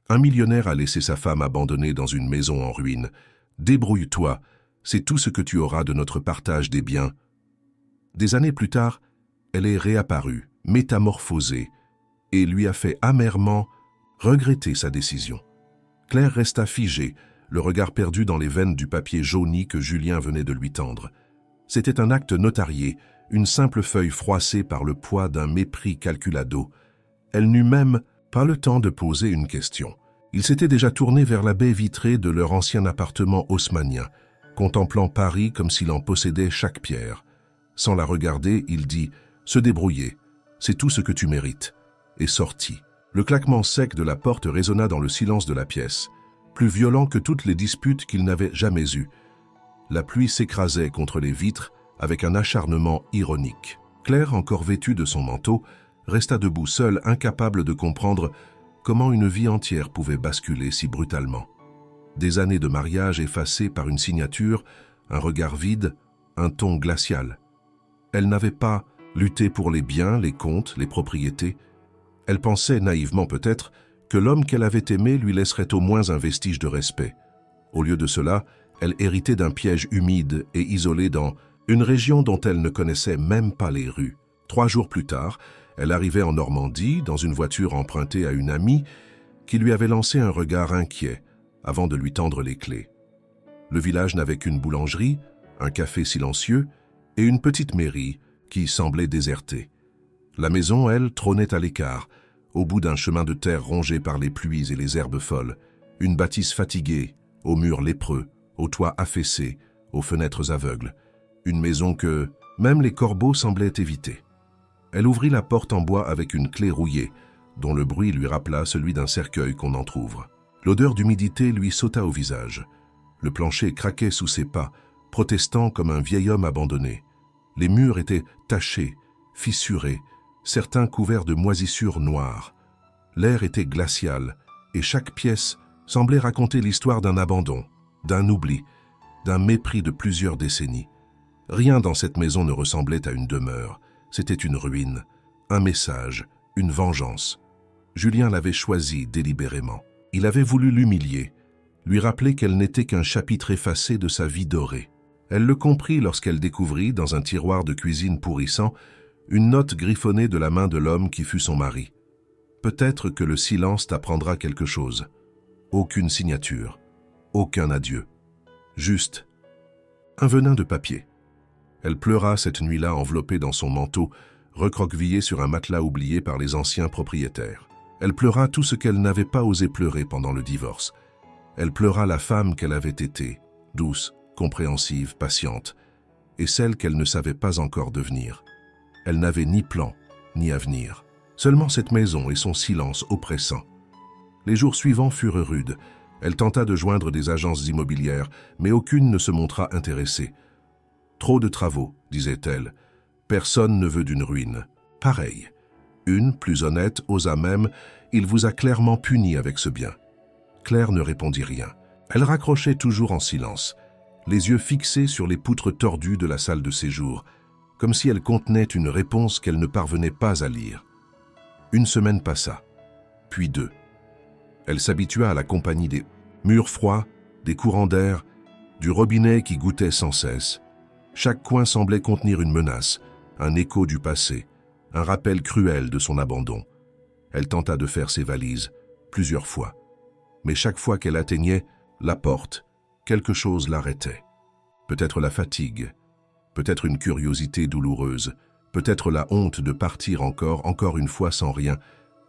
Un millionnaire a laissé sa femme abandonnée dans une maison en ruine. Débrouille-toi, c'est tout ce que tu auras de notre partage des biens. Des années plus tard, elle est réapparue, métamorphosée, et lui a fait amèrement regretter sa décision. Claire resta figée, le regard perdu dans les veines du papier jauni que Julien venait de lui tendre. C'était un acte notarié, une simple feuille froissée par le poids d'un mépris calculado. Elle n'eut même pas le temps de poser une question. Il s'était déjà tourné vers la baie vitrée de leur ancien appartement haussmannien, contemplant Paris comme s'il en possédait chaque pierre. Sans la regarder, il dit « Se débrouiller, c'est tout ce que tu mérites », et sortit. Le claquement sec de la porte résonna dans le silence de la pièce, plus violent que toutes les disputes qu'il n'avait jamais eues. La pluie s'écrasait contre les vitres avec un acharnement ironique. Claire, encore vêtue de son manteau, resta debout seule, incapable de comprendre comment une vie entière pouvait basculer si brutalement. Des années de mariage effacées par une signature, un regard vide, un ton glacial. Elle n'avait pas lutté pour les biens, les comptes, les propriétés. Elle pensait, naïvement peut-être, que l'homme qu'elle avait aimé lui laisserait au moins un vestige de respect. Au lieu de cela, elle héritait d'un piège humide et isolé dans une région dont elle ne connaissait même pas les rues. 3 jours plus tard, elle arrivait en Normandie, dans une voiture empruntée à une amie qui lui avait lancé un regard inquiet avant de lui tendre les clés. Le village n'avait qu'une boulangerie, un café silencieux et une petite mairie qui semblait désertée. La maison, elle, trônait à l'écart, au bout d'un chemin de terre rongé par les pluies et les herbes folles, une bâtisse fatiguée, aux murs lépreux, aux toits affaissés, aux fenêtres aveugles. Une maison que même les corbeaux semblaient éviter. Elle ouvrit la porte en bois avec une clé rouillée, dont le bruit lui rappela celui d'un cercueil qu'on entr'ouvre. L'odeur d'humidité lui sauta au visage. Le plancher craquait sous ses pas, protestant comme un vieil homme abandonné. Les murs étaient tachés, fissurés, certains couverts de moisissures noires. L'air était glacial, et chaque pièce semblait raconter l'histoire d'un abandon, d'un oubli, d'un mépris de plusieurs décennies. Rien dans cette maison ne ressemblait à une demeure. C'était une ruine, un message, une vengeance. Julien l'avait choisie délibérément. Il avait voulu l'humilier, lui rappeler qu'elle n'était qu'un chapitre effacé de sa vie dorée. Elle le comprit lorsqu'elle découvrit, dans un tiroir de cuisine pourrissant, une note griffonnée de la main de l'homme qui fut son mari. Peut-être que le silence t'apprendra quelque chose. Aucune signature, aucun adieu. Juste un venin de papier. Elle pleura cette nuit-là enveloppée dans son manteau, recroquevillée sur un matelas oublié par les anciens propriétaires. Elle pleura tout ce qu'elle n'avait pas osé pleurer pendant le divorce. Elle pleura la femme qu'elle avait été, douce, compréhensive, patiente, et celle qu'elle ne savait pas encore devenir. Elle n'avait ni plan, ni avenir. Seulement cette maison et son silence oppressant. Les jours suivants furent rudes. Elle tenta de joindre des agences immobilières, mais aucune ne se montra intéressée. « Trop de travaux », disait-elle. « Personne ne veut d'une ruine. » Pareil. Une, plus honnête, osa même « Il vous a clairement puni avec ce bien. » Claire ne répondit rien. Elle raccrochait toujours en silence, les yeux fixés sur les poutres tordues de la salle de séjour, comme si elle contenait une réponse qu'elle ne parvenait pas à lire. 1 semaine passa, puis 2. Elle s'habitua à la compagnie des murs froids, des courants d'air, du robinet qui goûtait sans cesse. Chaque coin semblait contenir une menace, un écho du passé, un rappel cruel de son abandon. Elle tenta de faire ses valises, plusieurs fois. Mais chaque fois qu'elle atteignait la porte, quelque chose l'arrêtait. Peut-être la fatigue, peut-être une curiosité douloureuse, peut-être la honte de partir encore une fois sans rien.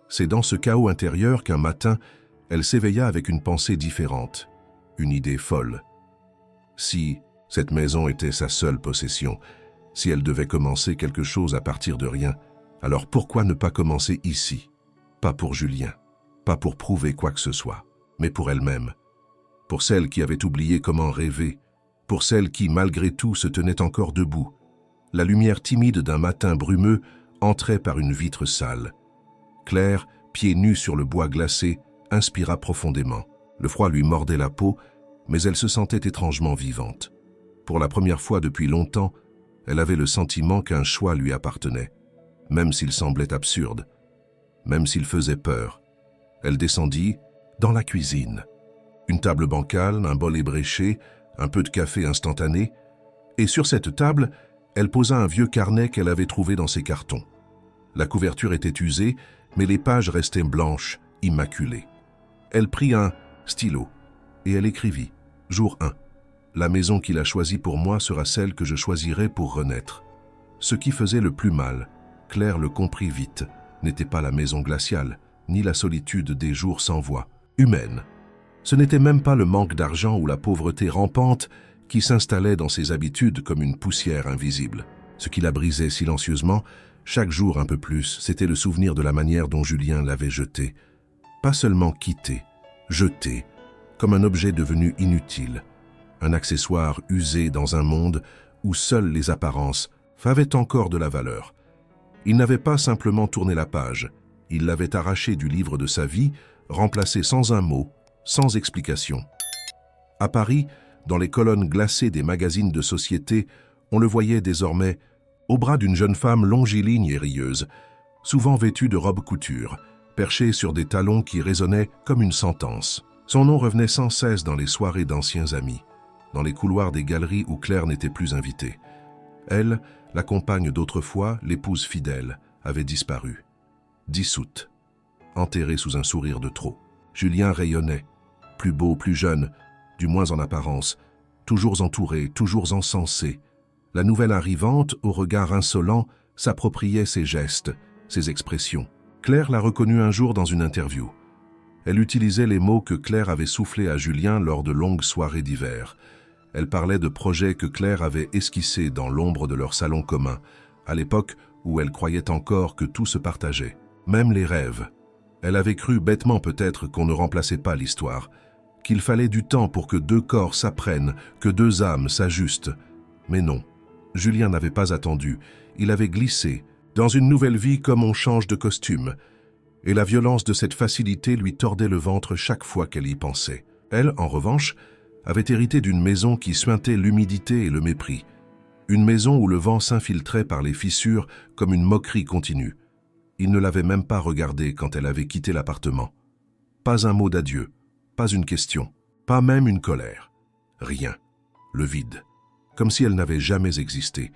C'est dans ce chaos intérieur qu'un matin, elle s'éveilla avec une pensée différente, une idée folle. Si cette maison était sa seule possession, si elle devait commencer quelque chose à partir de rien, alors pourquoi ne pas commencer ici? Pas pour Julien, pas pour prouver quoi que ce soit, mais pour elle-même, pour celle qui avait oublié comment rêver, pour celle qui, malgré tout, se tenait encore debout. La lumière timide d'un matin brumeux entrait par une vitre sale. Claire, pieds nus sur le bois glacé, inspira profondément. Le froid lui mordait la peau, mais elle se sentait étrangement vivante. Pour la première fois depuis longtemps, elle avait le sentiment qu'un choix lui appartenait, même s'il semblait absurde, même s'il faisait peur. Elle descendit, dans la cuisine. Une table bancale, un bol ébréché, un peu de café instantané, et sur cette table, elle posa un vieux carnet qu'elle avait trouvé dans ses cartons. La couverture était usée, mais les pages restaient blanches, immaculées. Elle prit un stylo et elle écrivit « Jour 1. La maison qu'il a choisie pour moi sera celle que je choisirai pour renaître. » Ce qui faisait le plus mal, Claire le comprit vite, n'était pas la maison glaciale, ni la solitude des jours sans voix, humaine. Ce n'était même pas le manque d'argent ou la pauvreté rampante qui s'installait dans ses habitudes comme une poussière invisible. Ce qui la brisait silencieusement, chaque jour un peu plus, c'était le souvenir de la manière dont Julien l'avait jetée. Pas seulement quitté, jeté, comme un objet devenu inutile, un accessoire usé dans un monde où seules les apparences avaient encore de la valeur. Il n'avait pas simplement tourné la page, il l'avait arraché du livre de sa vie, remplacé sans un mot, sans explication. À Paris, dans les colonnes glacées des magazines de société, on le voyait désormais au bras d'une jeune femme longiligne et rieuse, souvent vêtue de robes couture, perchée sur des talons qui résonnaient comme une sentence. Son nom revenait sans cesse dans les soirées d'anciens amis, dans les couloirs des galeries où Claire n'était plus invitée. Elle, la compagne d'autrefois, l'épouse fidèle, avait disparu, dissoute, enterrée sous un sourire de trop. Julien rayonnait, plus beau, plus jeune, du moins en apparence, toujours entouré, toujours encensé. La nouvelle arrivante, au regard insolent, s'appropriait ses gestes, ses expressions. Claire l'a reconnue un jour dans une interview. Elle utilisait les mots que Claire avait soufflés à Julien lors de longues soirées d'hiver. Elle parlait de projets que Claire avait esquissés dans l'ombre de leur salon commun, à l'époque où elle croyait encore que tout se partageait, même les rêves. Elle avait cru bêtement peut-être qu'on ne remplaçait pas l'histoire, qu'il fallait du temps pour que deux corps s'apprennent, que deux âmes s'ajustent. Mais non, Julien n'avait pas attendu, il avait glissé, dans une nouvelle vie comme on change de costume, et la violence de cette facilité lui tordait le ventre chaque fois qu'elle y pensait. Elle, en revanche, avait hérité d'une maison qui suintait l'humidité et le mépris, une maison où le vent s'infiltrait par les fissures comme une moquerie continue. Il ne l'avait même pas regardée quand elle avait quitté l'appartement. Pas un mot d'adieu, pas une question, pas même une colère. Rien. Le vide. Comme si elle n'avait jamais existé,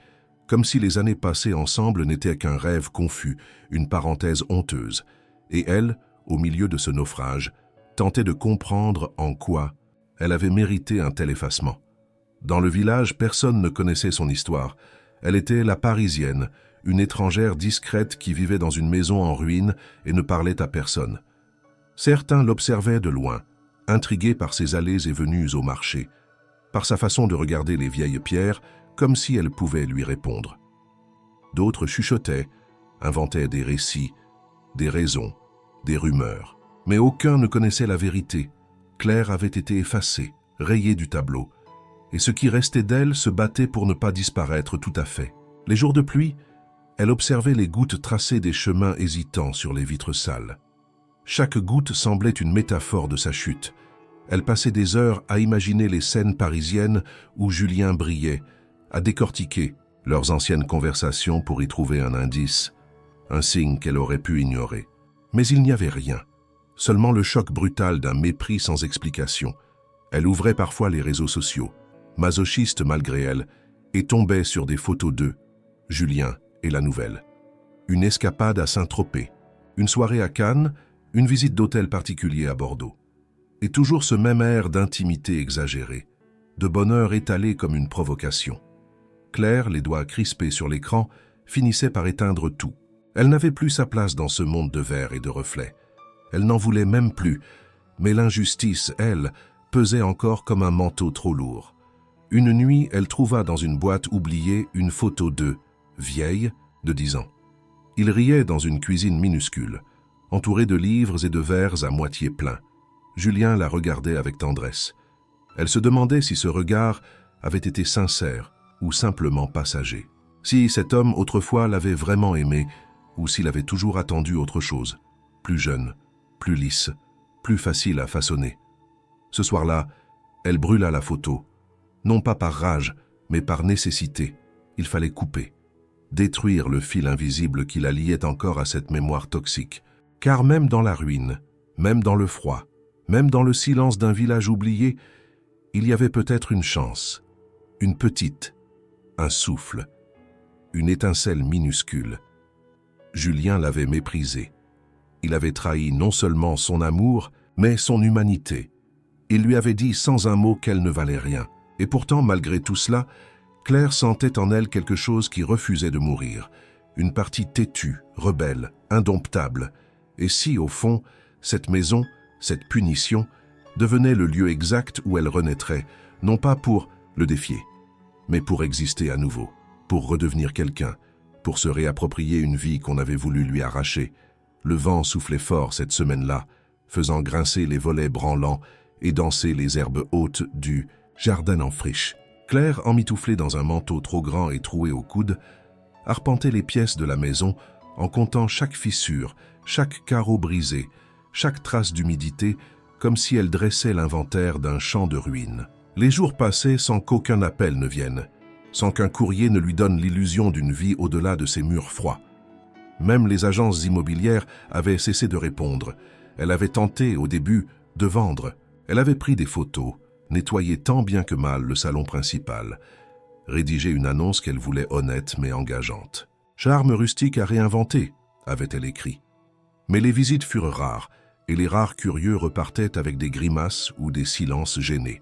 comme si les années passées ensemble n'étaient qu'un rêve confus, une parenthèse honteuse. Et elle, au milieu de ce naufrage, tentait de comprendre en quoi elle avait mérité un tel effacement. Dans le village, personne ne connaissait son histoire. Elle était la Parisienne, une étrangère discrète qui vivait dans une maison en ruine et ne parlait à personne. Certains l'observaient de loin, intrigués par ses allées et venues au marché, par sa façon de regarder les vieilles pierres comme si elles pouvaient lui répondre. D'autres chuchotaient, inventaient des récits, des raisons, des rumeurs. Mais aucun ne connaissait la vérité. Claire avait été effacée, rayée du tableau, et ce qui restait d'elle se battait pour ne pas disparaître tout à fait. Les jours de pluie, elle observait les gouttes tracer des chemins hésitants sur les vitres sales. Chaque goutte semblait une métaphore de sa chute. Elle passait des heures à imaginer les scènes parisiennes où Julien brillait, à décortiquer leurs anciennes conversations pour y trouver un indice, un signe qu'elle aurait pu ignorer. Mais il n'y avait rien, seulement le choc brutal d'un mépris sans explication. Elle ouvrait parfois les réseaux sociaux, masochiste malgré elle, et tombait sur des photos d'eux, Julien et la nouvelle. Une escapade à Saint-Tropez, une soirée à Cannes, une visite d'hôtel particulier à Bordeaux. Et toujours ce même air d'intimité exagérée, de bonheur étalé comme une provocation. Claire, les doigts crispés sur l'écran, finissait par éteindre tout. Elle n'avait plus sa place dans ce monde de verre et de reflets. Elle n'en voulait même plus, mais l'injustice, elle, pesait encore comme un manteau trop lourd. Une nuit, elle trouva dans une boîte oubliée une photo d'eux, vieille, de 10 ans. Ils riaient dans une cuisine minuscule, entourée de livres et de verres à moitié pleins. Julien la regardait avec tendresse. Elle se demandait si ce regard avait été sincère ou simplement passager. Si cet homme autrefois l'avait vraiment aimée ou s'il avait toujours attendu autre chose, plus jeune, plus lisse, plus facile à façonner. Ce soir-là, elle brûla la photo, non pas par rage, mais par nécessité. Il fallait couper, détruire le fil invisible qui la liait encore à cette mémoire toxique. Car même dans la ruine, même dans le froid, Même dans le silence d'un village oublié, il y avait peut-être une chance, une petite, un souffle, une étincelle minuscule. Julien l'avait méprisée. Il avait trahi non seulement son amour, mais son humanité. Il lui avait dit sans un mot qu'elle ne valait rien. Et pourtant, malgré tout cela, Claire sentait en elle quelque chose qui refusait de mourir. Une partie têtue, rebelle, indomptable. Et si, au fond, cette maison, cette punition, devenait le lieu exact où elle renaîtrait, non pas pour le défier, mais pour exister à nouveau, pour redevenir quelqu'un, pour se réapproprier une vie qu'on avait voulu lui arracher. Le vent soufflait fort cette semaine-là, faisant grincer les volets branlants et danser les herbes hautes du jardin en friche. Claire, emmitouflée dans un manteau trop grand et troué au coude, arpentait les pièces de la maison en comptant chaque fissure, chaque carreau brisé, chaque trace d'humidité, comme si elle dressait l'inventaire d'un champ de ruines. Les jours passaient sans qu'aucun appel ne vienne, sans qu'un courrier ne lui donne l'illusion d'une vie au-delà de ces murs froids. Même les agences immobilières avaient cessé de répondre. Elle avait tenté, au début, de vendre. Elle avait pris des photos, nettoyé tant bien que mal le salon principal, rédigé une annonce qu'elle voulait honnête mais engageante. « Charme rustique à réinventer », avait-elle écrit. Mais les visites furent rares, et les rares curieux repartaient avec des grimaces ou des silences gênés.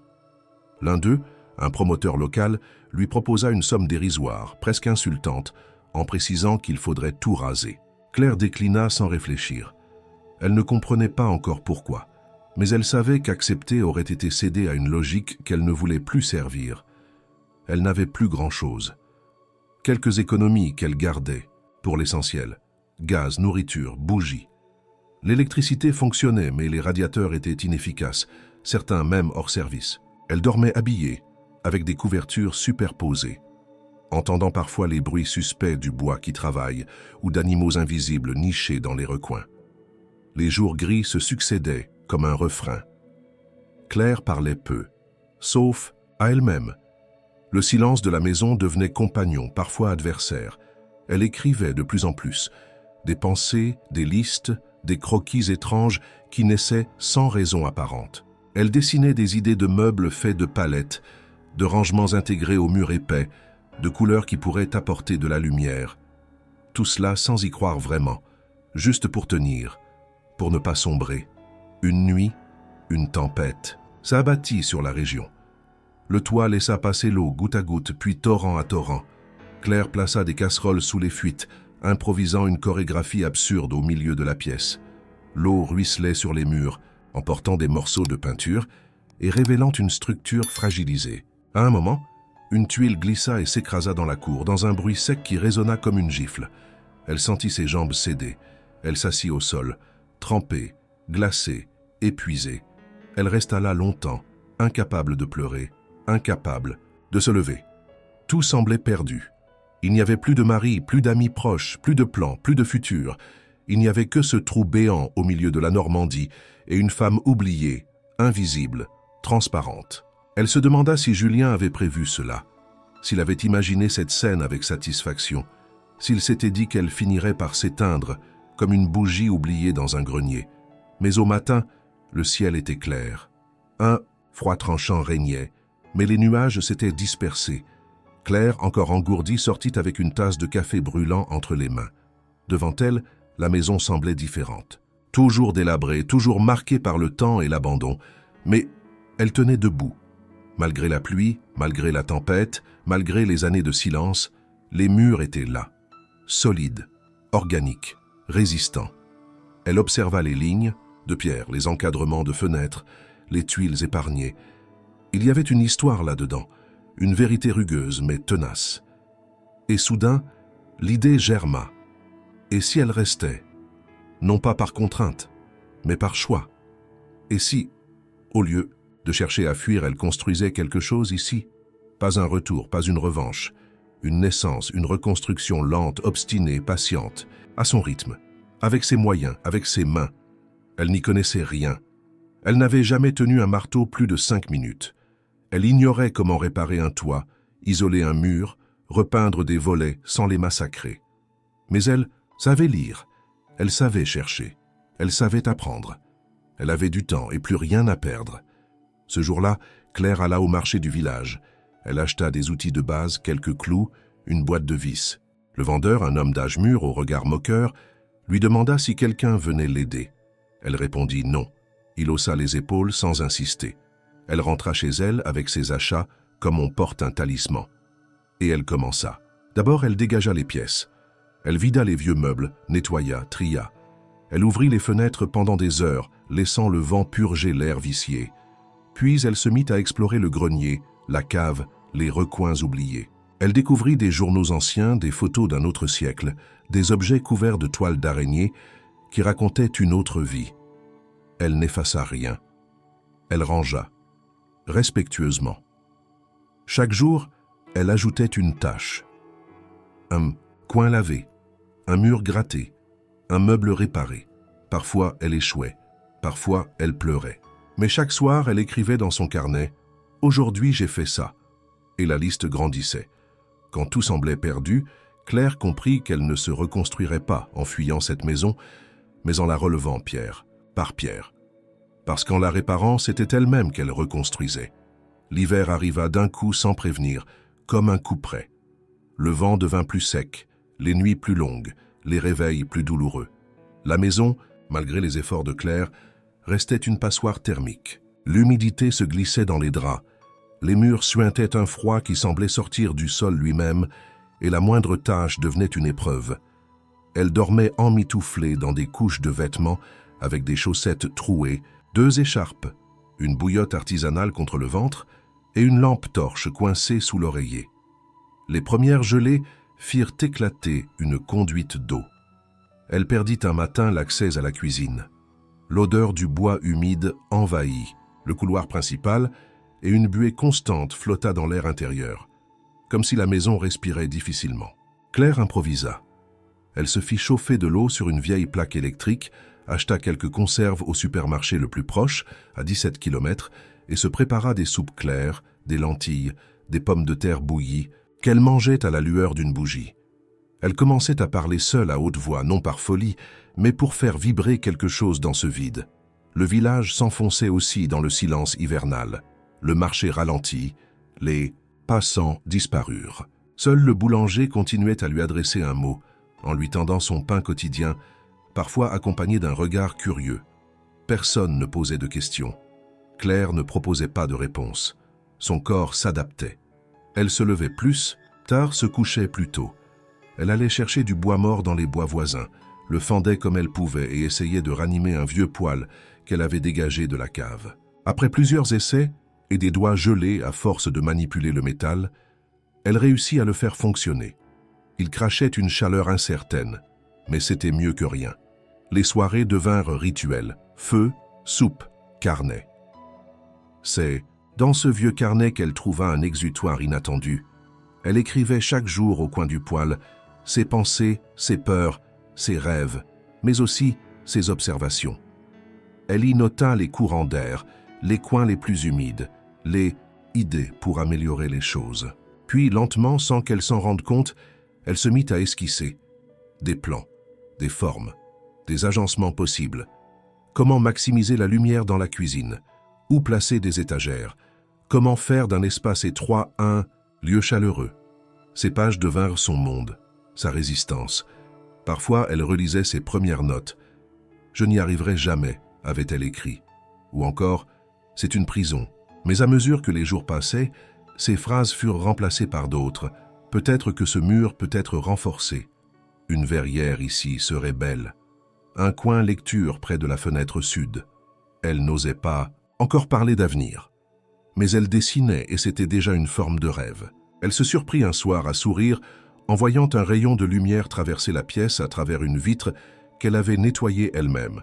L'un d'eux, un promoteur local, lui proposa une somme dérisoire, presque insultante, en précisant qu'il faudrait tout raser. Claire déclina sans réfléchir. Elle ne comprenait pas encore pourquoi, mais elle savait qu'accepter aurait été céder à une logique qu'elle ne voulait plus servir. Elle n'avait plus grand-chose. Quelques économies qu'elle gardait, pour l'essentiel. Gaz, nourriture, bougies. L'électricité fonctionnait, mais les radiateurs étaient inefficaces, certains même hors service. Elle dormait habillée, avec des couvertures superposées, entendant parfois les bruits suspects du bois qui travaille ou d'animaux invisibles nichés dans les recoins. Les jours gris se succédaient comme un refrain. Claire parlait peu, sauf à elle-même. Le silence de la maison devenait compagnon, parfois adversaire. Elle écrivait de plus en plus, des pensées, des listes, des croquis étranges qui naissaient sans raison apparente. Elle dessinait des idées de meubles faits de palettes, de rangements intégrés aux murs épais, de couleurs qui pourraient apporter de la lumière. Tout cela sans y croire vraiment, juste pour tenir, pour ne pas sombrer. Une nuit, une tempête, s'abattit sur la région. Le toit laissa passer l'eau goutte à goutte, puis torrent à torrent. Claire plaça des casseroles sous les fuites, improvisant une chorégraphie absurde au milieu de la pièce. L'eau ruisselait sur les murs, emportant des morceaux de peinture et révélant une structure fragilisée. À un moment, une tuile glissa et s'écrasa dans la cour, dans un bruit sec qui résonna comme une gifle. Elle sentit ses jambes céder. Elle s'assit au sol, trempée, glacée, épuisée. Elle resta là longtemps, incapable de pleurer, incapable de se lever. Tout semblait perdu. Il n'y avait plus de mari, plus d'amis proches, plus de plans, plus de futur. Il n'y avait que ce trou béant au milieu de la Normandie et une femme oubliée, invisible, transparente. Elle se demanda si Julien avait prévu cela, s'il avait imaginé cette scène avec satisfaction, s'il s'était dit qu'elle finirait par s'éteindre comme une bougie oubliée dans un grenier. Mais au matin, le ciel était clair. Un froid tranchant régnait, mais les nuages s'étaient dispersés. Claire, encore engourdie, sortit avec une tasse de café brûlant entre les mains. Devant elle, la maison semblait différente. Toujours délabrée, toujours marquée par le temps et l'abandon. Mais elle tenait debout. Malgré la pluie, malgré la tempête, malgré les années de silence, les murs étaient là, solides, organiques, résistants. Elle observa les lignes de pierre, les encadrements de fenêtres, les tuiles épargnées. Il y avait une histoire là-dedans, une vérité rugueuse mais tenace. Et soudain, l'idée germa. Et si elle restait, non pas par contrainte, mais par choix? Et si, au lieu de chercher à fuir, elle construisait quelque chose ici? Pas un retour, pas une revanche, une naissance, une reconstruction lente, obstinée, patiente, à son rythme, avec ses moyens, avec ses mains. Elle n'y connaissait rien. Elle n'avait jamais tenu un marteau plus de 5 minutes. Elle ignorait comment réparer un toit, isoler un mur, repeindre des volets sans les massacrer. Mais elle savait lire, elle savait chercher, elle savait apprendre. Elle avait du temps et plus rien à perdre. Ce jour-là, Claire alla au marché du village. Elle acheta des outils de base, quelques clous, une boîte de vis. Le vendeur, un homme d'âge mûr au regard moqueur, lui demanda si quelqu'un venait l'aider. Elle répondit non. Il haussa les épaules sans insister. Elle rentra chez elle avec ses achats comme on porte un talisman. Et elle commença. D'abord, elle dégagea les pièces. Elle vida les vieux meubles, nettoya, tria. Elle ouvrit les fenêtres pendant des heures, laissant le vent purger l'air vicié. Puis elle se mit à explorer le grenier, la cave, les recoins oubliés. Elle découvrit des journaux anciens, des photos d'un autre siècle, des objets couverts de toiles d'araignée qui racontaient une autre vie. Elle n'effaça rien. Elle rangea, respectueusement. Chaque jour, elle ajoutait une tâche. Un coin lavé, un mur gratté, un meuble réparé. Parfois, elle échouait, parfois, elle pleurait. Mais chaque soir, elle écrivait dans son carnet « Aujourd'hui, j'ai fait ça ». Et la liste grandissait. Quand tout semblait perdu, Claire comprit qu'elle ne se reconstruirait pas en fuyant cette maison, mais en la relevant pierre par pierre. Parce qu'en la réparant, c'était elle-même qu'elle reconstruisait. L'hiver arriva d'un coup sans prévenir, comme un coup près. Le vent devint plus sec, les nuits plus longues, les réveils plus douloureux. La maison, malgré les efforts de Claire, restait une passoire thermique. L'humidité se glissait dans les draps. Les murs suintaient un froid qui semblait sortir du sol lui-même, et la moindre tache devenait une épreuve. Elle dormait emmitouflée dans des couches de vêtements, avec des chaussettes trouées, 2 écharpes, une bouillotte artisanale contre le ventre et une lampe torche coincée sous l'oreiller. Les premières gelées firent éclater une conduite d'eau. Elle perdit un matin l'accès à la cuisine. L'odeur du bois humide envahit le couloir principal et une buée constante flotta dans l'air intérieur, comme si la maison respirait difficilement. Claire improvisa. Elle se fit chauffer de l'eau sur une vieille plaque électrique, acheta quelques conserves au supermarché le plus proche, à 17 km, et se prépara des soupes claires, des lentilles, des pommes de terre bouillies, qu'elle mangeait à la lueur d'une bougie. Elle commençait à parler seule à haute voix, non par folie, mais pour faire vibrer quelque chose dans ce vide. Le village s'enfonçait aussi dans le silence hivernal. Le marché ralentit, les passants disparurent. Seul le boulanger continuait à lui adresser un mot, en lui tendant son pain quotidien, parfois accompagné d'un regard curieux. Personne ne posait de questions. Claire ne proposait pas de réponse. Son corps s'adaptait. Elle se levait plus, tard se couchait plus tôt. Elle allait chercher du bois mort dans les bois voisins, le fendait comme elle pouvait et essayait de ranimer un vieux poêle qu'elle avait dégagé de la cave. Après plusieurs essais et des doigts gelés à force de manipuler le métal, elle réussit à le faire fonctionner. Il crachait une chaleur incertaine, mais c'était mieux que rien. Les soirées devinrent rituelles, feu, soupe, carnet. C'est dans ce vieux carnet qu'elle trouva un exutoire inattendu. Elle écrivait chaque jour au coin du poêle ses pensées, ses peurs, ses rêves, mais aussi ses observations. Elle y nota les courants d'air, les coins les plus humides, les idées pour améliorer les choses. Puis, lentement, sans qu'elle s'en rende compte, elle se mit à esquisser des plans, des formes, des agencements possibles. Comment maximiser la lumière dans la cuisine? Où placer des étagères? Comment faire d'un espace étroit un lieu chaleureux? Ces pages devinrent son monde, sa résistance. Parfois, elle relisait ses premières notes. « Je n'y arriverai jamais », avait-elle écrit. Ou encore « C'est une prison ». Mais à mesure que les jours passaient, ces phrases furent remplacées par d'autres. Peut-être que ce mur peut être renforcé. Une verrière ici serait belle. Un coin lecture près de la fenêtre sud. Elle n'osait pas encore parler d'avenir. Mais elle dessinait et c'était déjà une forme de rêve. Elle se surprit un soir à sourire en voyant un rayon de lumière traverser la pièce à travers une vitre qu'elle avait nettoyée elle-même.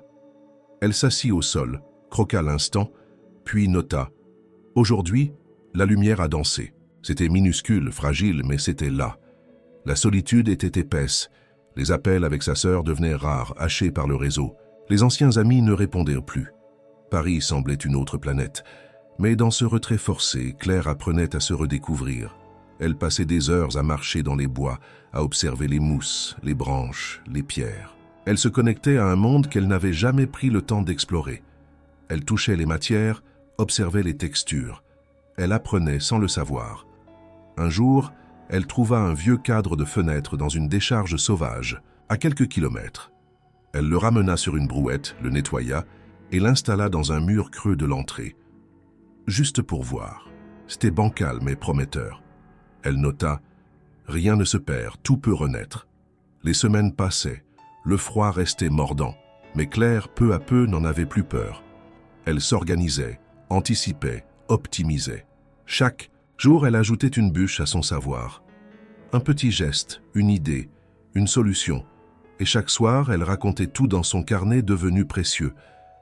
Elle s'assit au sol, croqua l'instant, puis nota « Aujourd'hui, la lumière a dansé. C'était minuscule, fragile, mais c'était là. La solitude était épaisse. Les appels avec sa sœur devenaient rares, hachés par le réseau. Les anciens amis ne répondirent plus. Paris semblait une autre planète. Mais dans ce retrait forcé, Claire apprenait à se redécouvrir. Elle passait des heures à marcher dans les bois, à observer les mousses, les branches, les pierres. Elle se connectait à un monde qu'elle n'avait jamais pris le temps d'explorer. Elle touchait les matières, observait les textures. Elle apprenait sans le savoir. Un jour, elle trouva un vieux cadre de fenêtre dans une décharge sauvage, à quelques kilomètres. Elle le ramena sur une brouette, le nettoya et l'installa dans un mur creux de l'entrée. Juste pour voir. C'était bancal mais prometteur. Elle nota « Rien ne se perd, tout peut renaître ». Les semaines passaient, le froid restait mordant, mais Claire, peu à peu, n'en avait plus peur. Elle s'organisait, anticipait, optimisait. Chaque jour, elle ajoutait une bûche à son savoir. Un petit geste, une idée, une solution. Et chaque soir, elle racontait tout dans son carnet devenu précieux.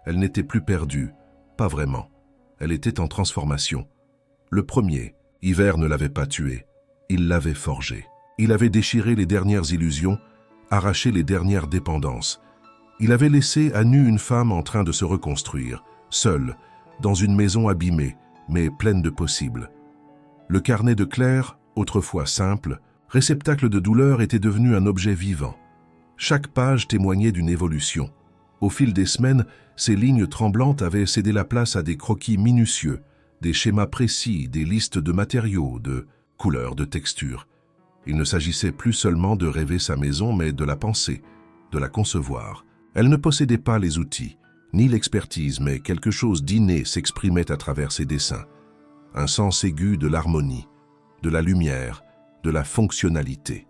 Elle n'était plus perdue, pas vraiment. Elle était en transformation. Le premier, hiver ne l'avait pas tuée. Il l'avait forgée. Il avait déchiré les dernières illusions, arraché les dernières dépendances. Il avait laissé à nu une femme en train de se reconstruire, seule, dans une maison abîmée, mais pleine de possibles. Le carnet de Claire, autrefois simple, réceptacle de douleur, était devenu un objet vivant. Chaque page témoignait d'une évolution. Au fil des semaines, ces lignes tremblantes avaient cédé la place à des croquis minutieux, des schémas précis, des listes de matériaux, de couleurs, de textures. Il ne s'agissait plus seulement de rêver sa maison, mais de la penser, de la concevoir. Elle ne possédait pas les outils, ni l'expertise, mais quelque chose d'inné s'exprimait à travers ses dessins. Un sens aigu de l'harmonie, de la lumière, de la fonctionnalité.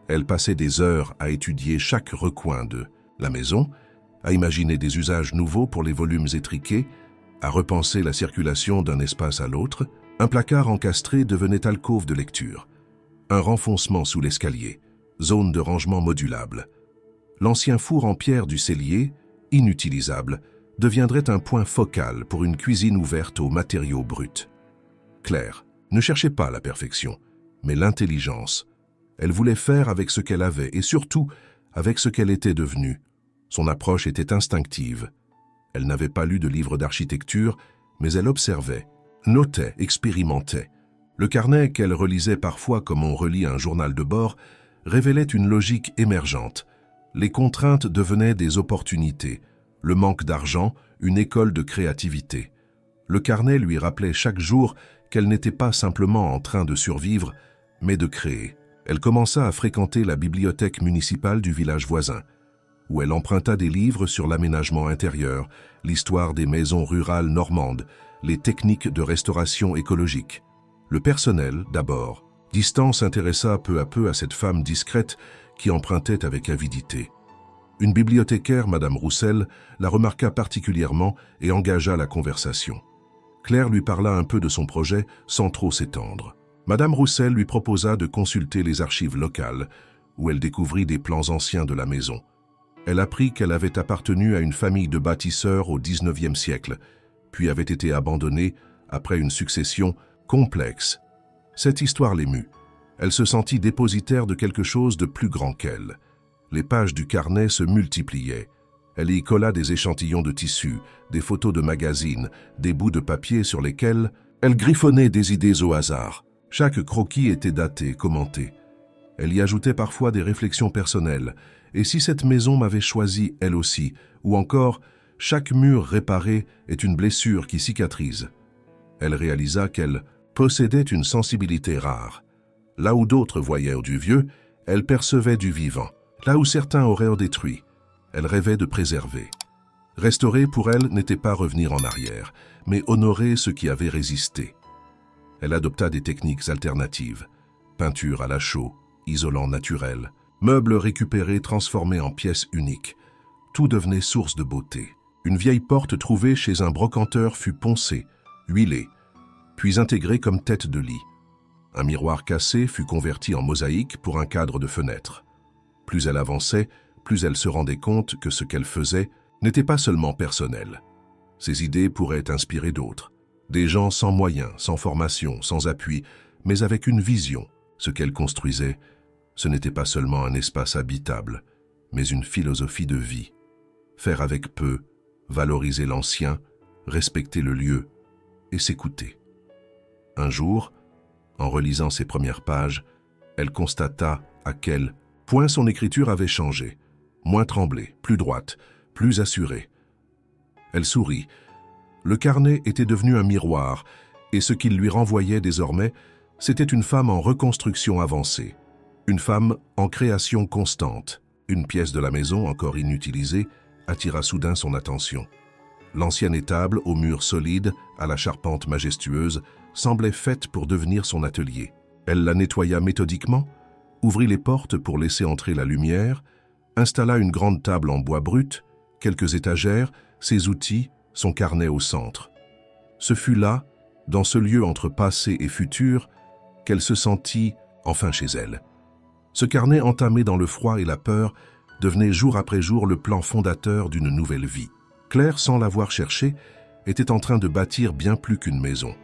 Elle passait des heures à étudier chaque recoin de la maison, à imaginer des usages nouveaux pour les volumes étriqués, à repenser la circulation d'un espace à l'autre. Un placard encastré devenait alcôve de lecture. Un renfoncement sous l'escalier, zone de rangement modulable. L'ancien four en pierre du cellier, inutilisable, deviendrait un point focal pour une cuisine ouverte aux matériaux bruts. Claire ne cherchait pas la perfection, mais l'intelligence. Elle voulait faire avec ce qu'elle avait et surtout avec ce qu'elle était devenue. Son approche était instinctive. Elle n'avait pas lu de livre d'architecture, mais elle observait, notait, expérimentait. Le carnet qu'elle relisait parfois comme on relit un journal de bord révélait une logique émergente. Les contraintes devenaient des opportunités, le manque d'argent, une école de créativité. Le carnet lui rappelait chaque jour qu'elle n'était pas simplement en train de survivre, mais de créer. Elle commença à fréquenter la bibliothèque municipale du village voisin, où elle emprunta des livres sur l'aménagement intérieur, l'histoire des maisons rurales normandes, les techniques de restauration écologique. Le personnel, d'abord. Distant s'intéressa peu à peu à cette femme discrète qui empruntait avec avidité. Une bibliothécaire, Madame Roussel, la remarqua particulièrement et engagea la conversation. Claire lui parla un peu de son projet sans trop s'étendre. Madame Roussel lui proposa de consulter les archives locales, où elle découvrit des plans anciens de la maison. Elle apprit qu'elle avait appartenu à une famille de bâtisseurs au XIXe siècle, puis avait été abandonnée après une succession complexe. Cette histoire l'émut. Elle se sentit dépositaire de quelque chose de plus grand qu'elle. Les pages du carnet se multipliaient. Elle y colla des échantillons de tissus, des photos de magazines, des bouts de papier sur lesquels elle griffonnait des idées au hasard. Chaque croquis était daté, commenté. Elle y ajoutait parfois des réflexions personnelles. Et si cette maison m'avait choisi elle aussi, ou encore, chaque mur réparé est une blessure qui cicatrise. Elle réalisa qu'elle possédait une sensibilité rare. Là où d'autres voyaient du vieux, elle percevait du vivant. Là où certains auraient détruit, elle rêvait de préserver. Restaurer pour elle n'était pas revenir en arrière, mais honorer ce qui avait résisté. Elle adopta des techniques alternatives. Peinture à la chaux, isolant naturel, meubles récupérés transformés en pièces uniques. Tout devenait source de beauté. Une vieille porte trouvée chez un brocanteur fut poncée, huilée, puis intégrée comme tête de lit. Un miroir cassé fut converti en mosaïque pour un cadre de fenêtre. Plus elle avançait, plus elle se rendait compte que ce qu'elle faisait n'était pas seulement personnel. Ses idées pourraient inspirer d'autres. Des gens sans moyens, sans formation, sans appui, mais avec une vision. Ce qu'elle construisait, ce n'était pas seulement un espace habitable, mais une philosophie de vie. Faire avec peu, valoriser l'ancien, respecter le lieu et s'écouter. Un jour, en relisant ses premières pages, elle constata à quel point son écriture avait changé, moins tremblée, plus droite, plus assurée. Elle sourit, Le carnet était devenu un miroir, et ce qu'il lui renvoyait désormais, c'était une femme en reconstruction avancée. Une femme en création constante. Une pièce de la maison, encore inutilisée, attira soudain son attention. L'ancienne étable, aux murs solides, à la charpente majestueuse, semblait faite pour devenir son atelier. Elle la nettoya méthodiquement, ouvrit les portes pour laisser entrer la lumière, installa une grande table en bois brut, quelques étagères, ses outils, son carnet au centre. Ce fut là, dans ce lieu entre passé et futur, qu'elle se sentit enfin chez elle. Ce carnet entamé dans le froid et la peur devenait jour après jour le plan fondateur d'une nouvelle vie. Claire, sans l'avoir cherché, était en train de bâtir bien plus qu'une maison.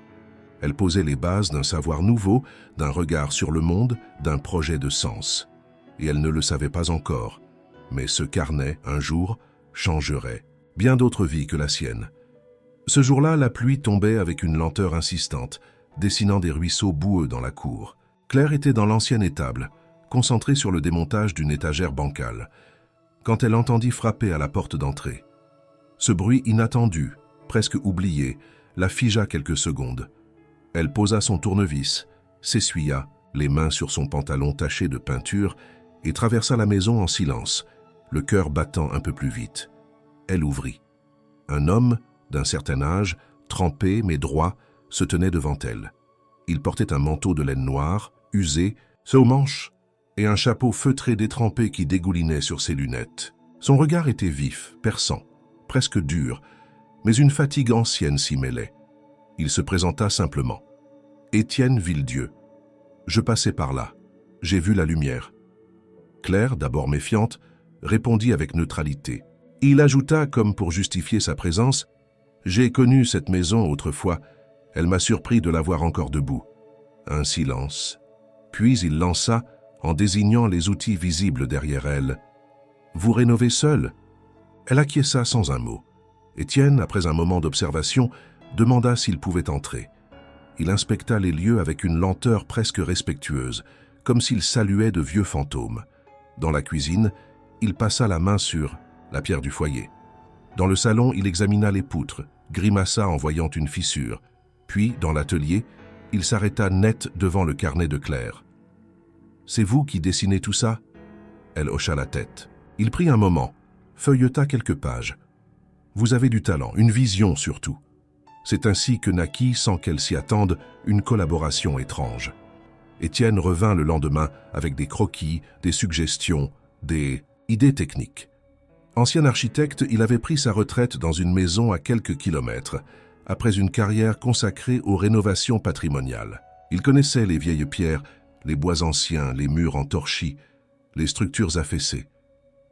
Elle posait les bases d'un savoir nouveau, d'un regard sur le monde, d'un projet de sens. Et elle ne le savait pas encore. Mais ce carnet, un jour, changerait bien d'autres vies que la sienne. Ce jour-là, la pluie tombait avec une lenteur insistante, dessinant des ruisseaux boueux dans la cour. Claire était dans l'ancienne étable, concentrée sur le démontage d'une étagère bancale, quand elle entendit frapper à la porte d'entrée. Ce bruit inattendu, presque oublié, la figea quelques secondes. Elle posa son tournevis, s'essuya, les mains sur son pantalon taché de peinture, et traversa la maison en silence, le cœur battant un peu plus vite. Elle ouvrit. Un homme, d'un certain âge, trempé mais droit, se tenait devant elle. Il portait un manteau de laine noire, usé, aux manches, et un chapeau feutré détrempé qui dégoulinait sur ses lunettes. Son regard était vif, perçant, presque dur, mais une fatigue ancienne s'y mêlait. Il se présenta simplement. « Étienne Villedieu. Je passais par là. J'ai vu la lumière. » Claire, d'abord méfiante, répondit avec neutralité. Il ajouta, comme pour justifier sa présence, « J'ai connu cette maison autrefois. Elle m'a surpris de la voir encore debout. » Un silence. Puis il lança, en désignant les outils visibles derrière elle. « Vous rénovez seule ?» Elle acquiesça sans un mot. Étienne, après un moment d'observation, demanda s'il pouvait entrer. Il inspecta les lieux avec une lenteur presque respectueuse, comme s'il saluait de vieux fantômes. Dans la cuisine, il passa la main sur la pierre du foyer. Dans le salon, il examina les poutres, grimaça en voyant une fissure. Puis, dans l'atelier, il s'arrêta net devant le carnet de Claire. « C'est vous qui dessinez tout ça ?» Elle hocha la tête. Il prit un moment, feuilleta quelques pages. « Vous avez du talent, une vision surtout. » C'est ainsi que naquit, sans qu'elle s'y attende, une collaboration étrange. Étienne revint le lendemain avec des croquis, des suggestions, des idées techniques. Ancien architecte, il avait pris sa retraite dans une maison à quelques kilomètres, après une carrière consacrée aux rénovations patrimoniales. Il connaissait les vieilles pierres, les bois anciens, les murs en torchis, les structures affaissées.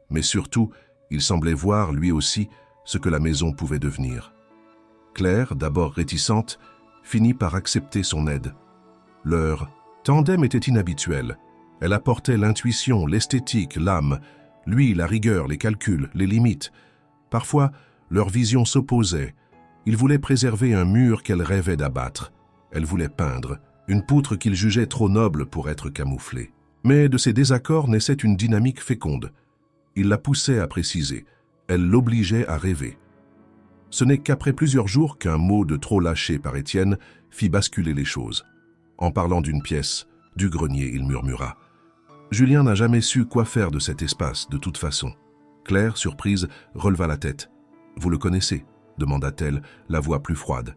Mais surtout, il semblait voir, lui aussi, ce que la maison pouvait devenir. Claire, d'abord réticente, finit par accepter son aide. Leur tandem était inhabituel. Elle apportait l'intuition, l'esthétique, l'âme, lui la rigueur, les calculs, les limites. Parfois, leurs visions s'opposaient. Il voulait préserver un mur qu'elle rêvait d'abattre. Elle voulait peindre, une poutre qu'il jugeait trop noble pour être camouflée. Mais de ces désaccords naissait une dynamique féconde. Il la poussait à préciser. Elle l'obligeait à rêver. Ce n'est qu'après plusieurs jours qu'un mot de trop lâché par Étienne fit basculer les choses. En parlant d'une pièce, du grenier, il murmura. Julien n'a jamais su quoi faire de cet espace, de toute façon. Claire, surprise, releva la tête. « Vous le connaissez ?» demanda-t-elle, la voix plus froide.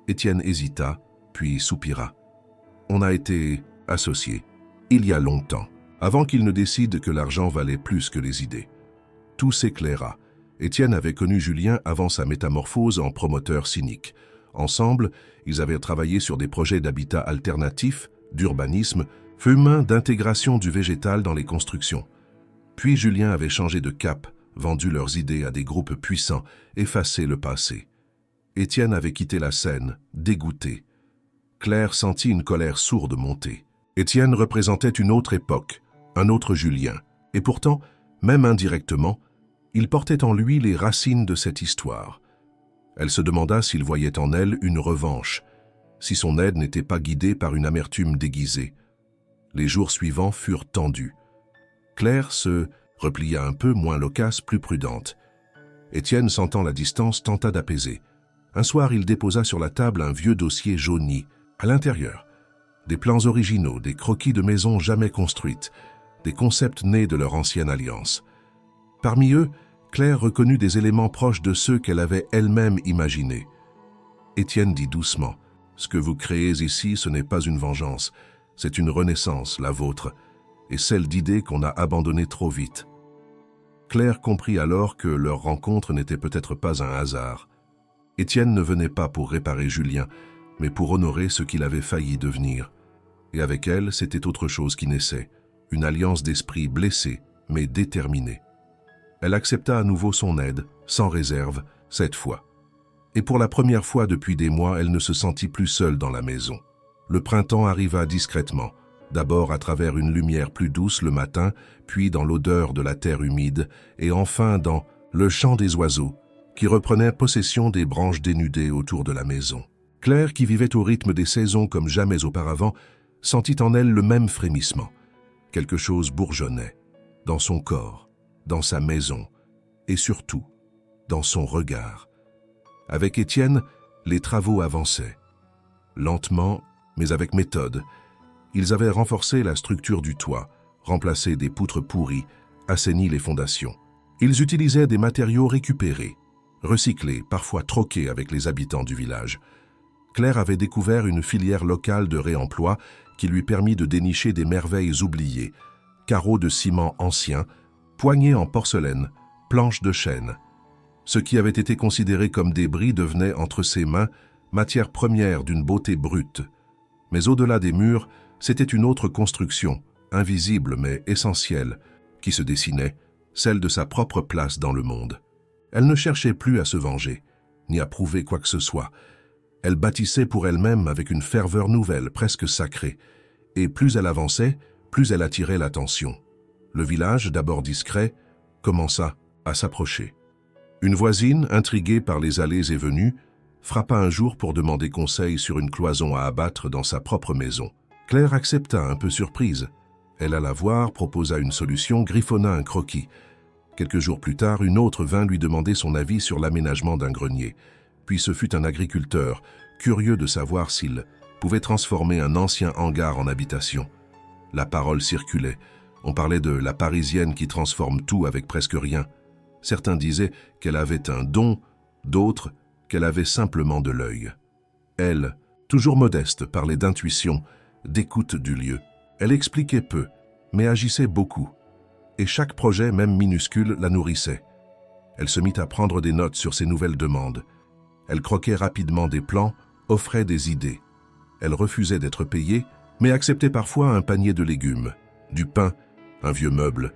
Étienne hésita, puis soupira. « On a été associés, il y a longtemps, avant qu'il ne décide que l'argent valait plus que les idées. » Tout s'éclaira. Étienne avait connu Julien avant sa métamorphose en promoteur cynique. Ensemble, ils avaient travaillé sur des projets d'habitat alternatif, d'urbanisme, humain, d'intégration du végétal dans les constructions. Puis Julien avait changé de cap, vendu leurs idées à des groupes puissants, effacé le passé. Étienne avait quitté la scène, dégoûté. Claire sentit une colère sourde monter. Étienne représentait une autre époque, un autre Julien. Et pourtant, même indirectement, il portait en lui les racines de cette histoire. Elle se demanda s'il voyait en elle une revanche, si son aide n'était pas guidée par une amertume déguisée. Les jours suivants furent tendus. Claire se replia un peu, moins loquace, plus prudente. Étienne, sentant la distance, tenta d'apaiser. Un soir, il déposa sur la table un vieux dossier jauni. À l'intérieur, des plans originaux, des croquis de maisons jamais construites, des concepts nés de leur ancienne alliance. Parmi eux, Claire reconnut des éléments proches de ceux qu'elle avait elle-même imaginés. Étienne dit doucement, « Ce que vous créez ici, ce n'est pas une vengeance, c'est une renaissance, la vôtre, et celle d'idées qu'on a abandonnées trop vite. » Claire comprit alors que leur rencontre n'était peut-être pas un hasard. Étienne ne venait pas pour réparer Julien, mais pour honorer ce qu'il avait failli devenir. Et avec elle, c'était autre chose qui naissait, une alliance d'esprit blessée, mais déterminée. Elle accepta à nouveau son aide, sans réserve, cette fois. Et pour la première fois depuis des mois, elle ne se sentit plus seule dans la maison. Le printemps arriva discrètement, d'abord à travers une lumière plus douce le matin, puis dans l'odeur de la terre humide, et enfin dans le chant des oiseaux, qui reprenait possession des branches dénudées autour de la maison. Claire, qui vivait au rythme des saisons comme jamais auparavant, sentit en elle le même frémissement. Quelque chose bourgeonnait, dans son corps, dans sa maison, et surtout, dans son regard. Avec Étienne, les travaux avançaient. Lentement, mais avec méthode, ils avaient renforcé la structure du toit, remplacé des poutres pourries, assaini les fondations. Ils utilisaient des matériaux récupérés, recyclés, parfois troqués avec les habitants du village. Claire avait découvert une filière locale de réemploi qui lui permit de dénicher des merveilles oubliées, carreaux de ciment anciens, poignées en porcelaine, planches de chêne. Ce qui avait été considéré comme débris devenait entre ses mains matière première d'une beauté brute. Mais au-delà des murs, c'était une autre construction, invisible mais essentielle, qui se dessinait, celle de sa propre place dans le monde. Elle ne cherchait plus à se venger, ni à prouver quoi que ce soit. Elle bâtissait pour elle-même avec une ferveur nouvelle, presque sacrée. Et plus elle avançait, plus elle attirait l'attention. Le village, d'abord discret, commença à s'approcher. Une voisine, intriguée par les allées et venues, frappa un jour pour demander conseil sur une cloison à abattre dans sa propre maison. Claire accepta, un peu surprise. Elle alla voir, proposa une solution, griffonna un croquis. Quelques jours plus tard, une autre vint lui demander son avis sur l'aménagement d'un grenier. Puis ce fut un agriculteur, curieux de savoir s'il pouvait transformer un ancien hangar en habitation. La parole circulait. On parlait de la Parisienne qui transforme tout avec presque rien. Certains disaient qu'elle avait un don, d'autres qu'elle avait simplement de l'œil. Elle, toujours modeste, parlait d'intuition, d'écoute du lieu. Elle expliquait peu, mais agissait beaucoup. Et chaque projet, même minuscule, la nourrissait. Elle se mit à prendre des notes sur ses nouvelles demandes. Elle croquait rapidement des plans, offrait des idées. Elle refusait d'être payée, mais acceptait parfois un panier de légumes, du pain, un vieux meuble.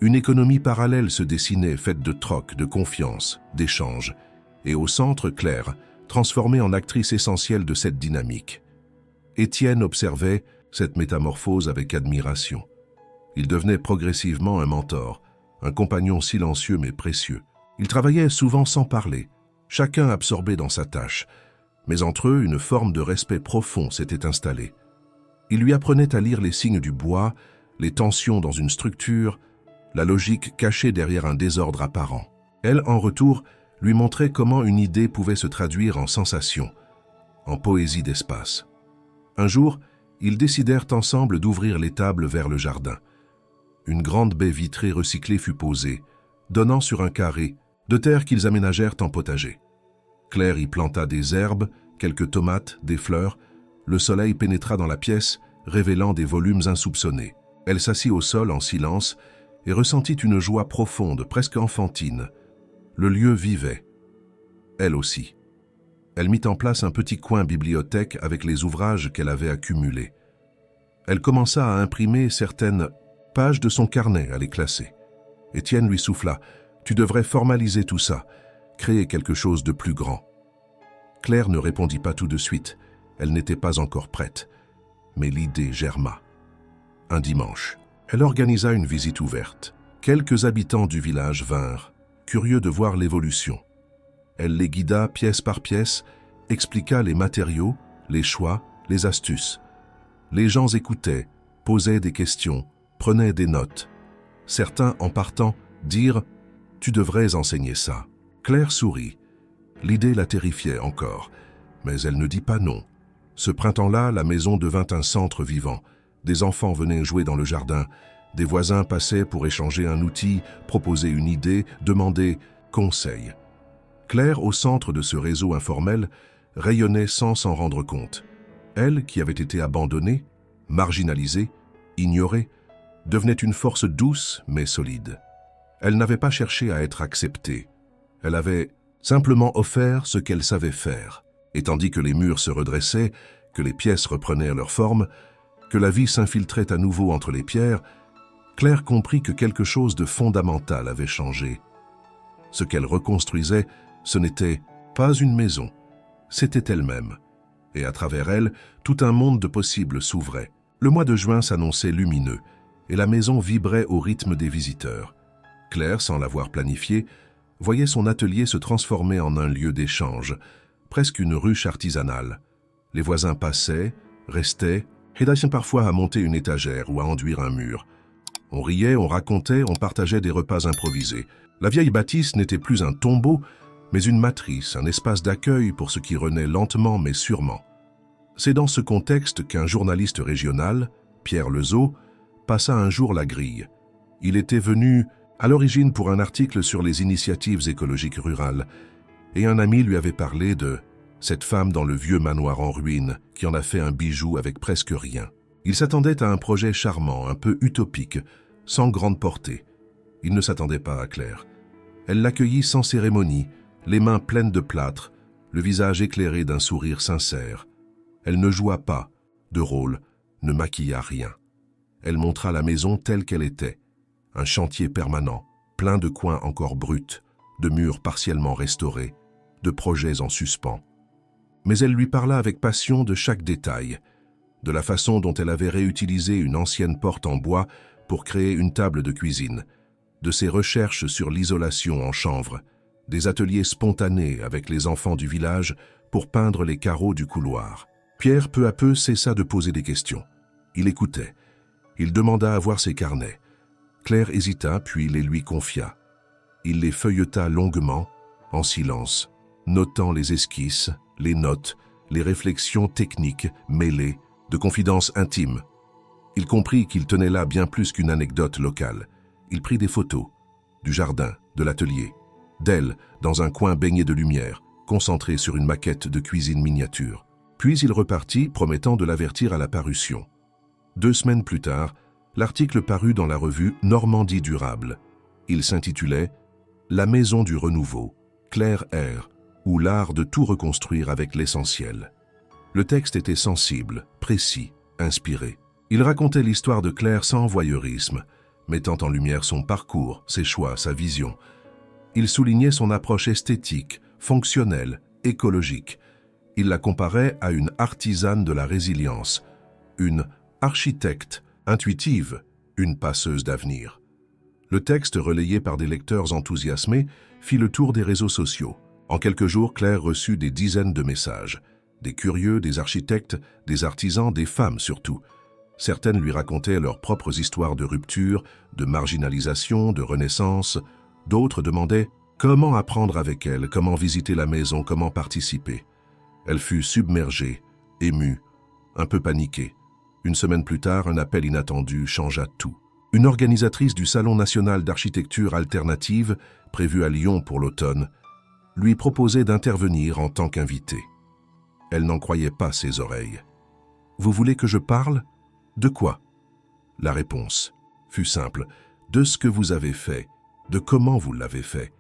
Une économie parallèle se dessinait, faite de troc, de confiance, d'échanges. Et au centre, Claire, transformée en actrice essentielle de cette dynamique. Étienne observait cette métamorphose avec admiration. Il devenait progressivement un mentor, un compagnon silencieux mais précieux. Ils travaillaient souvent sans parler, chacun absorbé dans sa tâche, mais entre eux, une forme de respect profond s'était installée. Il lui apprenait à lire les signes du bois, les tensions dans une structure, la logique cachée derrière un désordre apparent. Elle, en retour, lui montrait comment une idée pouvait se traduire en sensation, en poésie d'espace. Un jour, ils décidèrent ensemble d'ouvrir l'étable vers le jardin. Une grande baie vitrée recyclée fut posée, donnant sur un carré de terre qu'ils aménagèrent en potager. Claire y planta des herbes, quelques tomates, des fleurs. Le soleil pénétra dans la pièce, révélant des volumes insoupçonnés. Elle s'assit au sol en silence et ressentit une joie profonde, presque enfantine. Le lieu vivait. Elle aussi. Elle mit en place un petit coin bibliothèque avec les ouvrages qu'elle avait accumulés. Elle commença à imprimer certaines pages de son carnet, à les classer. Étienne lui souffla. « Tu devrais formaliser tout ça, créer quelque chose de plus grand. » Claire ne répondit pas tout de suite. Elle n'était pas encore prête. Mais l'idée germa. Un dimanche, elle organisa une visite ouverte. Quelques habitants du village vinrent, curieux de voir l'évolution. Elle les guida pièce par pièce, expliqua les matériaux, les choix, les astuces. Les gens écoutaient, posaient des questions, prenaient des notes. Certains, en partant, dirent « Tu devrais enseigner ça ». Claire sourit. L'idée la terrifiait encore, mais elle ne dit pas non. Ce printemps-là, la maison devint un centre vivant. Des enfants venaient jouer dans le jardin, des voisins passaient pour échanger un outil, proposer une idée, demander conseil. Claire, au centre de ce réseau informel, rayonnait sans s'en rendre compte. Elle, qui avait été abandonnée, marginalisée, ignorée, devenait une force douce mais solide. Elle n'avait pas cherché à être acceptée. Elle avait simplement offert ce qu'elle savait faire. Et tandis que les murs se redressaient, que les pièces reprenaient leur forme, que la vie s'infiltrait à nouveau entre les pierres, Claire comprit que quelque chose de fondamental avait changé. Ce qu'elle reconstruisait, ce n'était pas une maison, c'était elle-même. Et à travers elle, tout un monde de possibles s'ouvrait. Le mois de juin s'annonçait lumineux, et la maison vibrait au rythme des visiteurs. Claire, sans l'avoir planifié, voyait son atelier se transformer en un lieu d'échange, presque une ruche artisanale. Les voisins passaient, restaient, aidaient parfois à monter une étagère ou à enduire un mur. On riait, on racontait, on partageait des repas improvisés. La vieille bâtisse n'était plus un tombeau, mais une matrice, un espace d'accueil pour ce qui renaît lentement mais sûrement. C'est dans ce contexte qu'un journaliste régional, Pierre Lezeau, passa un jour la grille. Il était venu à l'origine pour un article sur les initiatives écologiques rurales, et un ami lui avait parlé de cette femme dans le vieux manoir en ruine qui en a fait un bijou avec presque rien. Il s'attendait à un projet charmant, un peu utopique, sans grande portée. Il ne s'attendait pas à Claire. Elle l'accueillit sans cérémonie, les mains pleines de plâtre, le visage éclairé d'un sourire sincère. Elle ne joua pas de rôle, ne maquilla rien. Elle montra la maison telle qu'elle était, un chantier permanent, plein de coins encore bruts, de murs partiellement restaurés, de projets en suspens. Mais elle lui parla avec passion de chaque détail, de la façon dont elle avait réutilisé une ancienne porte en bois pour créer une table de cuisine, de ses recherches sur l'isolation en chanvre, des ateliers spontanés avec les enfants du village pour peindre les carreaux du couloir. Pierre, peu à peu, cessa de poser des questions. Il écoutait. Il demanda à voir ses carnets. Claire hésita, puis les lui confia. Il les feuilleta longuement, en silence, notant les esquisses, les notes, les réflexions techniques, mêlées, de confidences intimes. Il comprit qu'il tenait là bien plus qu'une anecdote locale. Il prit des photos, du jardin, de l'atelier, d'elle, dans un coin baigné de lumière, concentré sur une maquette de cuisine miniature. Puis il repartit, promettant de l'avertir à la parution. 2 semaines plus tard, l'article parut dans la revue Normandie durable. Il s'intitulait « La maison du renouveau, Claire R, ou l'art de tout reconstruire avec l'essentiel ». Le texte était sensible, précis, inspiré. Il racontait l'histoire de Claire sans voyeurisme, mettant en lumière son parcours, ses choix, sa vision. Il soulignait son approche esthétique, fonctionnelle, écologique. Il la comparait à une artisane de la résilience, une architecte intuitive, une passeuse d'avenir. Le texte, relayé par des lecteurs enthousiasmés, fit le tour des réseaux sociaux. En quelques jours, Claire reçut des dizaines de messages. Des curieux, des architectes, des artisans, des femmes surtout. Certaines lui racontaient leurs propres histoires de rupture, de marginalisation, de renaissance. D'autres demandaient comment apprendre avec elle, comment visiter la maison, comment participer. Elle fut submergée, émue, un peu paniquée. Une semaine plus tard, un appel inattendu changea tout. Une organisatrice du Salon national d'architecture alternative, prévu à Lyon pour l'automne, lui proposait d'intervenir en tant qu'invitée. Elle n'en croyait pas ses oreilles. « Vous voulez que je parle ? De quoi ?» La réponse fut simple. « De ce que vous avez fait, de comment vous l'avez fait. »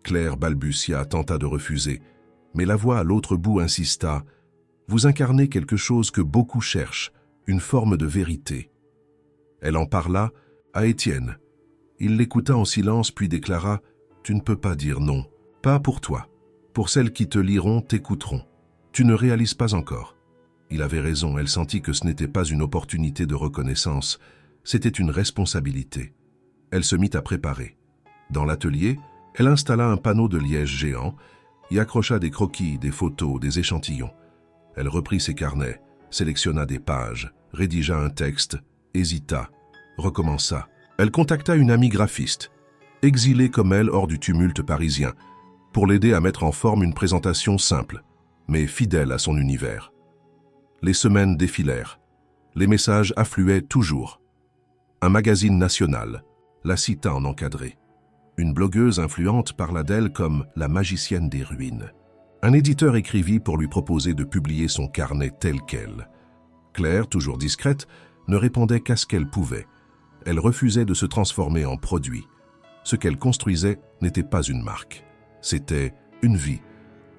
Claire balbutia, tenta de refuser, mais la voix à l'autre bout insista. « Vous incarnez quelque chose que beaucoup cherchent, une forme de vérité. » Elle en parla à Étienne. Il l'écouta en silence puis déclara « Tu ne peux pas dire non, pas pour toi. Pour celles qui te liront, t'écouteront. Tu ne réalises pas encore. » Il avait raison, elle sentit que ce n'était pas une opportunité de reconnaissance, c'était une responsabilité. Elle se mit à préparer. Dans l'atelier, elle installa un panneau de liège géant, y accrocha des croquis, des photos, des échantillons. Elle reprit ses carnets, sélectionna des pages, rédigea un texte, hésita, recommença. Elle contacta une amie graphiste, exilée comme elle hors du tumulte parisien. pour l'aider à mettre en forme une présentation simple, mais fidèle à son univers. Les semaines défilèrent. Les messages affluaient toujours. Un magazine national la cita en encadré. Une blogueuse influente parla d'elle comme la magicienne des ruines. Un éditeur écrivit pour lui proposer de publier son carnet tel quel. Claire, toujours discrète, ne répondait qu'à ce qu'elle pouvait. Elle refusait de se transformer en produit. Ce qu'elle construisait n'était pas une marque. C'était une vie.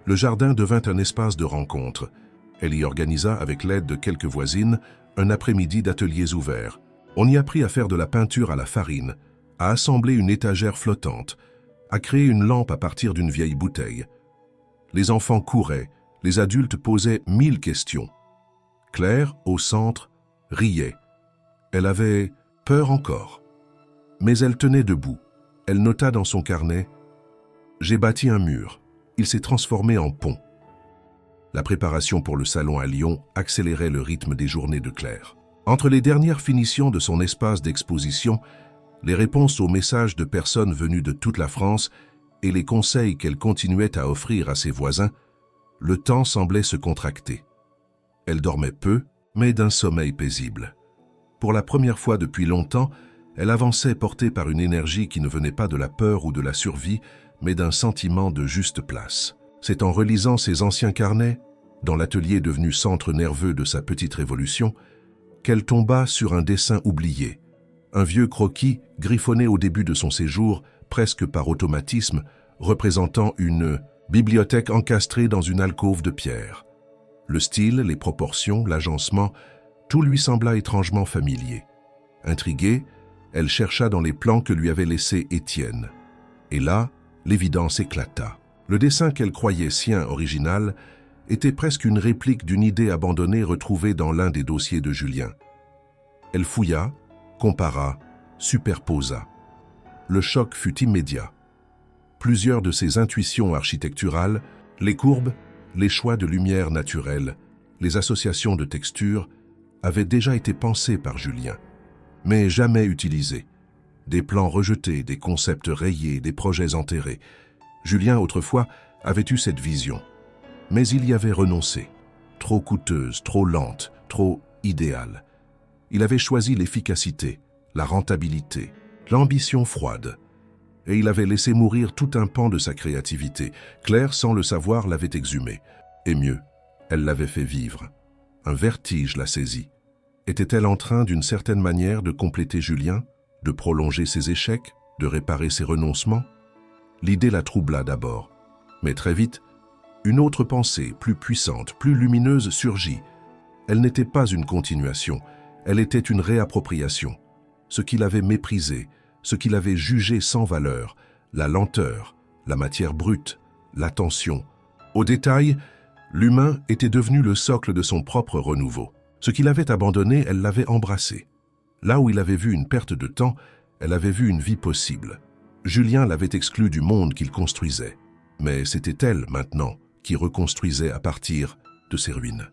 Le jardin devint un espace de rencontre. Elle y organisa, avec l'aide de quelques voisines, un après-midi d'ateliers ouverts. On y apprit à faire de la peinture à la farine, à assembler une étagère flottante, à créer une lampe à partir d'une vieille bouteille. Les enfants couraient, les adultes posaient 1000 questions. Claire, au centre, riait. Elle avait peur encore. Mais elle tenait debout. Elle nota dans son carnet « J'ai bâti un mur. Il s'est transformé en pont. » La préparation pour le salon à Lyon accélérait le rythme des journées de Claire. Entre les dernières finitions de son espace d'exposition, les réponses aux messages de personnes venues de toute la France et les conseils qu'elle continuait à offrir à ses voisins, le temps semblait se contracter. Elle dormait peu, mais d'un sommeil paisible. Pour la première fois depuis longtemps, elle avançait portée par une énergie qui ne venait pas de la peur ou de la survie, mais d'un sentiment de juste place. C'est en relisant ses anciens carnets, dans l'atelier devenu centre nerveux de sa petite révolution, qu'elle tomba sur un dessin oublié, un vieux croquis griffonné au début de son séjour, presque par automatisme, représentant une bibliothèque encastrée dans une alcôve de pierre. Le style, les proportions, l'agencement, tout lui sembla étrangement familier. Intriguée, elle chercha dans les plans que lui avait laissés Étienne. Et là, l'évidence éclata. Le dessin qu'elle croyait sien original était presque une réplique d'une idée abandonnée retrouvée dans l'un des dossiers de Julien. Elle fouilla, compara, superposa. Le choc fut immédiat. Plusieurs de ses intuitions architecturales, les courbes, les choix de lumière naturelle, les associations de textures, avaient déjà été pensées par Julien, mais jamais utilisées. Des plans rejetés, des concepts rayés, des projets enterrés. Julien, autrefois, avait eu cette vision. Mais il y avait renoncé. Trop coûteuse, trop lente, trop idéale. Il avait choisi l'efficacité, la rentabilité, l'ambition froide. Et il avait laissé mourir tout un pan de sa créativité. Claire, sans le savoir, l'avait exhumé. Et mieux, elle l'avait fait vivre. Un vertige la saisit. Était-elle en train, d'une certaine manière, de compléter Julien, de prolonger ses échecs, de réparer ses renoncements? L'idée la troubla d'abord. Mais très vite, une autre pensée, plus puissante, plus lumineuse, surgit. Elle n'était pas une continuation, elle était une réappropriation. Ce qu'il avait méprisé, ce qu'il avait jugé sans valeur, la lenteur, la matière brute, l'attention. Au détail, l'humain était devenu le socle de son propre renouveau. Ce qu'il avait abandonné, elle l'avait embrassé. Là où il avait vu une perte de temps, elle avait vu une vie possible. Julien l'avait exclue du monde qu'il construisait. Mais c'était elle, maintenant, qui reconstruisait à partir de ses ruines.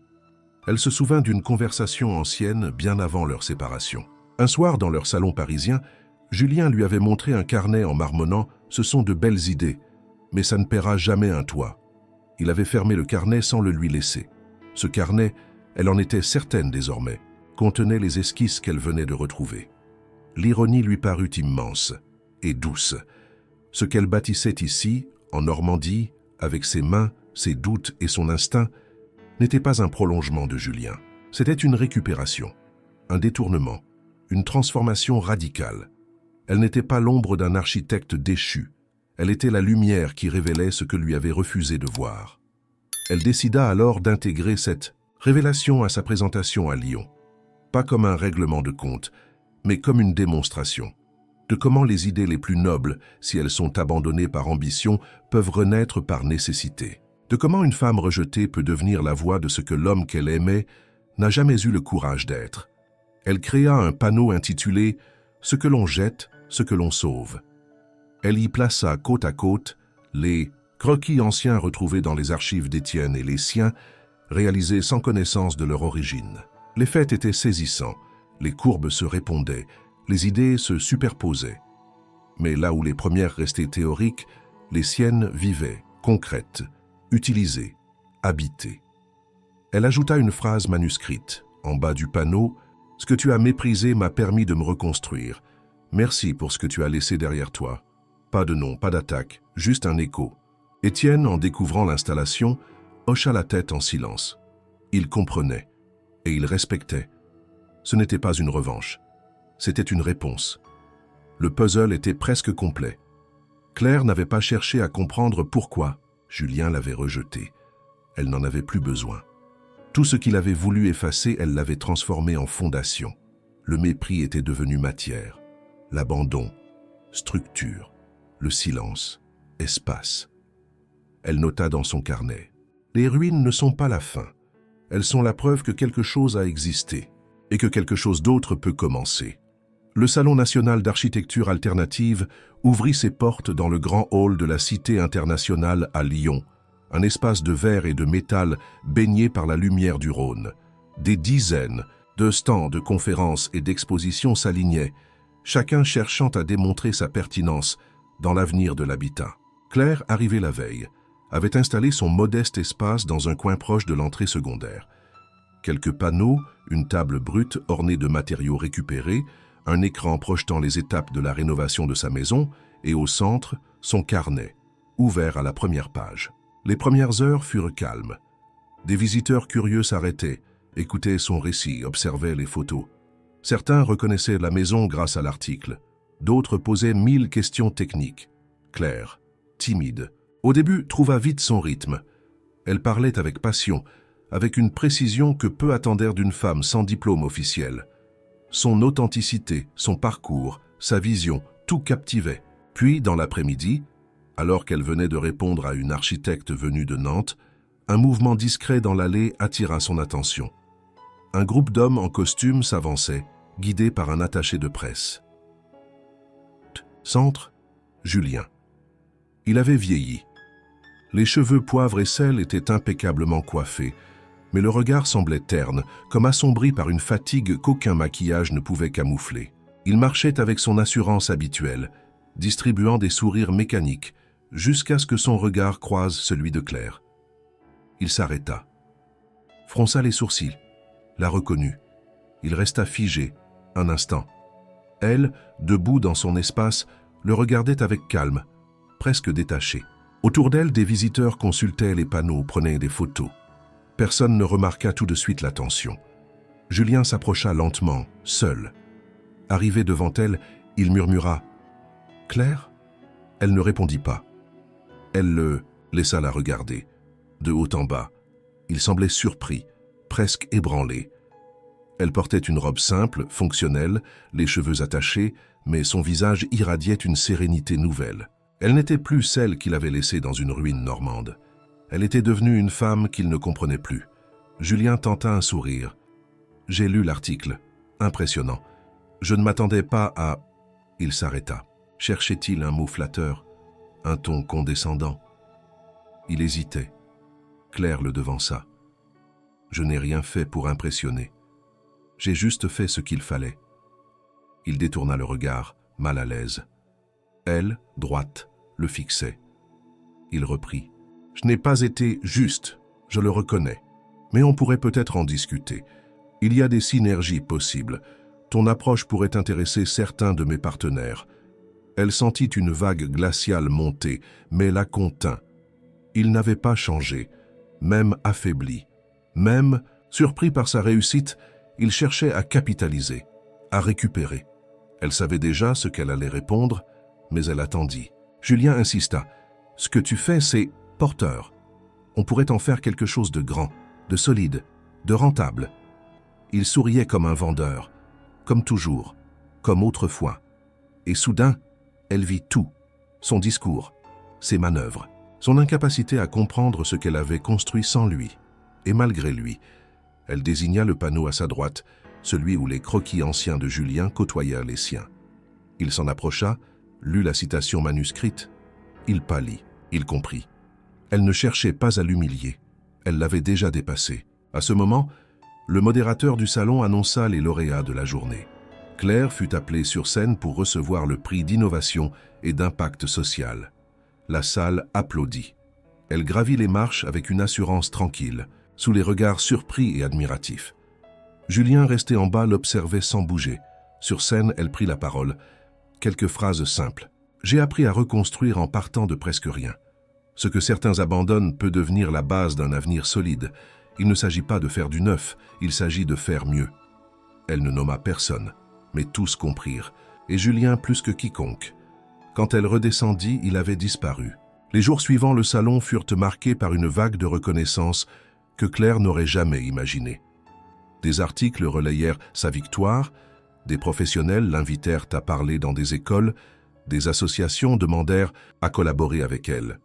Elle se souvint d'une conversation ancienne bien avant leur séparation. Un soir, dans leur salon parisien, Julien lui avait montré un carnet en marmonnant « Ce sont de belles idées, mais ça ne paiera jamais un toit ». Il avait fermé le carnet sans le lui laisser. Ce carnet, elle en était certaine désormais, contenait les esquisses qu'elle venait de retrouver. L'ironie lui parut immense et douce. Ce qu'elle bâtissait ici, en Normandie, avec ses mains, ses doutes et son instinct, n'était pas un prolongement de Julien. C'était une récupération, un détournement, une transformation radicale. Elle n'était pas l'ombre d'un architecte déchu. Elle était la lumière qui révélait ce que lui avait refusé de voir. Elle décida alors d'intégrer cette révélation à sa présentation à Lyon. Pas comme un règlement de compte, mais comme une démonstration de comment les idées les plus nobles, si elles sont abandonnées par ambition, peuvent renaître par nécessité. De comment une femme rejetée peut devenir la voix de ce que l'homme qu'elle aimait n'a jamais eu le courage d'être. Elle créa un panneau intitulé « Ce que l'on jette, ce que l'on sauve ». Elle y plaça côte à côte les croquis anciens retrouvés dans les archives d'Étienne et les siens, réalisés sans connaissance de leur origine. Les faits étaient saisissants, les courbes se répondaient, les idées se superposaient. Mais là où les premières restaient théoriques, les siennes vivaient, concrète, utilisée, habitée. Elle ajouta une phrase manuscrite, en bas du panneau, « Ce que tu as méprisé m'a permis de me reconstruire. Merci pour ce que tu as laissé derrière toi. » Pas de nom, pas d'attaque, juste un écho. Étienne, en découvrant l'installation, hocha la tête en silence. Il comprenait, et il respectait. Ce n'était pas une revanche, c'était une réponse. Le puzzle était presque complet. Claire n'avait pas cherché à comprendre pourquoi Julien l'avait rejetée. Elle n'en avait plus besoin. Tout ce qu'il avait voulu effacer, elle l'avait transformé en fondation. Le mépris était devenu matière, l'abandon, structure, le silence, espace. Elle nota dans son carnet. Les ruines ne sont pas la fin. Elles sont la preuve que quelque chose a existé et que quelque chose d'autre peut commencer. Le Salon national d'architecture alternative ouvrit ses portes dans le grand hall de la Cité internationale à Lyon, un espace de verre et de métal baigné par la lumière du Rhône. Des dizaines de stands de conférences et d'expositions s'alignaient, chacun cherchant à démontrer sa pertinence dans l'avenir de l'habitat. Claire, arrivée la veille, avait installé son modeste espace dans un coin proche de l'entrée secondaire. Quelques panneaux, une table brute ornée de matériaux récupérés, un écran projetant les étapes de la rénovation de sa maison et au centre, son carnet, ouvert à la première page. Les premières heures furent calmes. Des visiteurs curieux s'arrêtaient, écoutaient son récit, observaient les photos. Certains reconnaissaient la maison grâce à l'article. D'autres posaient 1000 questions techniques. Claire, timide, au début trouva vite son rythme. Elle parlait avec passion, avec une précision que peu attendèrent d'une femme sans diplôme officiel. Son authenticité, son parcours, sa vision, tout captivait. Puis, dans l'après-midi, alors qu'elle venait de répondre à une architecte venue de Nantes, un mouvement discret dans l'allée attira son attention. Un groupe d'hommes en costume s'avançait, guidé par un attaché de presse. Centre, Julien. Il avait vieilli. Les cheveux poivre et sel étaient impeccablement coiffés, mais le regard semblait terne, comme assombri par une fatigue qu'aucun maquillage ne pouvait camoufler. Il marchait avec son assurance habituelle, distribuant des sourires mécaniques, jusqu'à ce que son regard croise celui de Claire. Il s'arrêta, fronça les sourcils, la reconnut. Il resta figé, un instant. Elle, debout dans son espace, le regardait avec calme, presque détachée. Autour d'elle, des visiteurs consultaient les panneaux, prenaient des photos. Personne ne remarqua tout de suite l'attention. Julien s'approcha lentement, seul. Arrivé devant elle, il murmura « Claire ?» Elle ne répondit pas. Elle le laissa la regarder. De haut en bas, il semblait surpris, presque ébranlé. Elle portait une robe simple, fonctionnelle, les cheveux attachés, mais son visage irradiait une sérénité nouvelle. Elle n'était plus celle qu'il avait laissée dans une ruine normande. Elle était devenue une femme qu'il ne comprenait plus. Julien tenta un sourire. « J'ai lu l'article. Impressionnant. Je ne m'attendais pas à... » Il s'arrêta. Cherchait-il un mot flatteur, un ton condescendant? Il hésitait. Claire le devança. « Je n'ai rien fait pour impressionner. J'ai juste fait ce qu'il fallait. » Il détourna le regard, mal à l'aise. Elle, droite, le fixait. Il reprit. « Je n'ai pas été juste, je le reconnais. Mais on pourrait peut-être en discuter. Il y a des synergies possibles. Ton approche pourrait intéresser certains de mes partenaires. » Elle sentit une vague glaciale monter, mais la contint. Il n'avait pas changé, même affaibli. Même, surpris par sa réussite, il cherchait à capitaliser, à récupérer. Elle savait déjà ce qu'elle allait répondre, mais elle attendit. Julien insista. « Ce que tu fais, c'est porteur. On pourrait en faire quelque chose de grand, de solide, de rentable. » Il souriait comme un vendeur, comme toujours, comme autrefois. Et soudain, elle vit tout, son discours, ses manœuvres, son incapacité à comprendre ce qu'elle avait construit sans lui. Et malgré lui, elle désigna le panneau à sa droite, celui où les croquis anciens de Julien côtoyèrent les siens. Il s'en approcha, lut la citation manuscrite. Il pâlit, il comprit. Elle ne cherchait pas à l'humilier, elle l'avait déjà dépassé. À ce moment, le modérateur du salon annonça les lauréats de la journée. Claire fut appelée sur scène pour recevoir le prix d'innovation et d'impact social. La salle applaudit. Elle gravit les marches avec une assurance tranquille, sous les regards surpris et admiratifs. Julien, resté en bas, l'observait sans bouger. Sur scène, elle prit la parole. Quelques phrases simples. « J'ai appris à reconstruire en partant de presque rien. Ce que certains abandonnent peut devenir la base d'un avenir solide. Il ne s'agit pas de faire du neuf, il s'agit de faire mieux. » Elle ne nomma personne, mais tous comprirent, et Julien plus que quiconque. Quand elle redescendit, il avait disparu. Les jours suivants, le salon furent marqués par une vague de reconnaissance que Claire n'aurait jamais imaginée. Des articles relayèrent sa victoire, des professionnels l'invitèrent à parler dans des écoles, des associations demandèrent à collaborer avec elle.